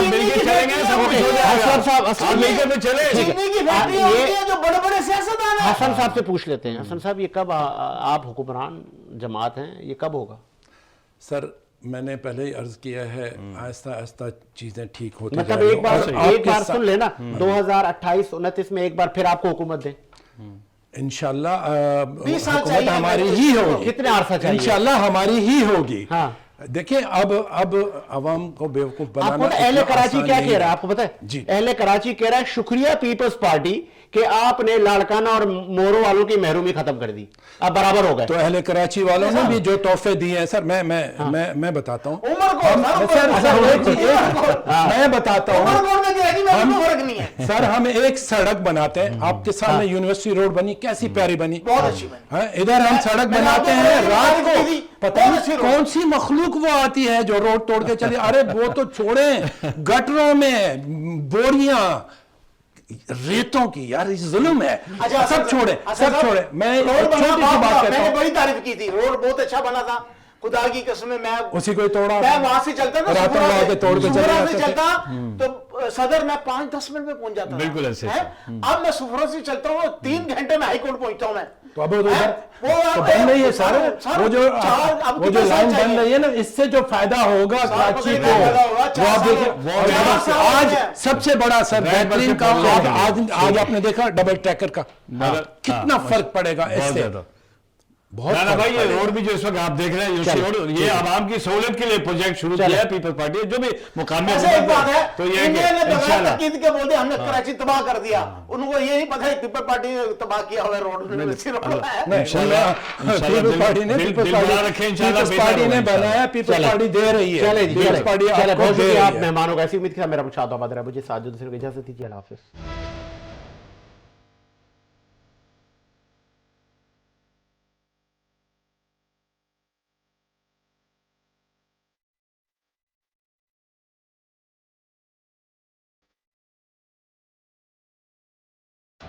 मिलकर चलेंगे, सब कुछ हो जाएगा। असलर मिलकर तो चले। चीनी की फैक्ट्री होती है जो बड़े बड़े सियासतदान हैं। हसन साहब से पूछ लेते हैं। हसन साहब, ये कब आप हुक्मरान जमात हैं, ये कब होगा? सर मैंने पहले ही अर्ज किया है, आहिस्ता आहिस्ता चीजें ठीक होती मतलब जाएंगी। एक बार और आपके सुन लेना, 2028-29 में एक बार फिर आपको हुकूमत दें। इंशाल्लाह 20 साल हुकूमत चाहिए हमारी मेरे ही को। होगी, कितने अरसा चाहिए? इंशाल्लाह हमारी ही होगी। हाँ। देखिए अब अवाम को बेवकूफ आपको बनाना पता है अहले इतना कराची आसान क्या नहीं कह रहा है? है। आपको पता है जी। अहले कराची कह रहा है शुक्रिया पीपल्स पार्टी कि आपने लाड़काना और मोरो वालों की महरूमी खत्म कर दी, अब बराबर हो गए। तो अहले कराची वालों ने भी जो तोहफे दिए हैं सर, मैं बताता हूँ। उमर को मैं बताता हूँ, फर्क नहीं है। सर हम एक सड़क बनाते हैं, आपके सामने यूनिवर्सिटी रोड बनी, कैसी प्यारी बनी, बहुत अच्छी बनी। हाँ, इधर हम सड़क मैंने बनाते आपको हैं, बोला रात कि को दीदी, पता बहुत नहीं अच्छी रोड। कौन सी मखलूक वो आती है जो रोड तोड़ के चली। अरे वो तो छोड़े, गटरों में बोरियां रेतों की, यार ये जुल्म है। सब छोड़े, सब छोड़े। मैं रोड छोटी सी बात कहता मैंने हूँ, बड़ी तारीफ की थी, रोड बहुत अच्छा बना था, खुदा की कसम है। मैं उसी को ही तोड़ा, मैं वहां से चलता ना, रातों सुबह रात से तोड़ के चले सुबह जाते से थे। चलता तो सदर में 5-10 मिनट में पहुंच जाता था। बिल्कुल ऐसे। हैं? अब मैं सुफरा से चलता हूँ 3 घंटे में हाई कोर्ट पहुंचता हूँ मैं। तो अब उधर हैं? तो बन रही है सर, वो जो लाइन बन रही है ना, इससे जो फायदा होगा कराची को, वो आप देखिए। आज सबसे बड़ा सर बेहतरीन काम आज आपने देखा डबल ट्रैकर का, कितना फर्क पड़ेगा इससे, बहुत राणा भाई। ये फर्क रोड भी जो इस वक्त आप देख रहे हैं यूसी रोड, ये आवाम की सहूलत के लिए प्रोजेक्ट शुरू किया है पीपल्स पार्टी, जो भी मुकामी ऐसे एक बात है, तो ये है इंडिया ने कि बगैर इंशाल्लाह तकीद के बोलते हमने कराची तबाह कर दिया। उनको ये नहीं पता है पीपल पार्टी ने तबाह किया हुआ रोड है। नहीं, इंशाल्लाह, पीपल्स पार्टी ने दिल बना रखे, इंशाल्लाह पीपल्स पार्टी ने बनाया, पीपल्स पार्टी दे रही है, चले जी, पीपल्स पार्टी चले, आपको बहुत दे शुक्रिया रही आप है। मेहमानों का। ऐसी उम्मीद के साथ मेरा मुझे साथ जो दूसरे को इजाजत दीजिए। अल्लाह हाफिज।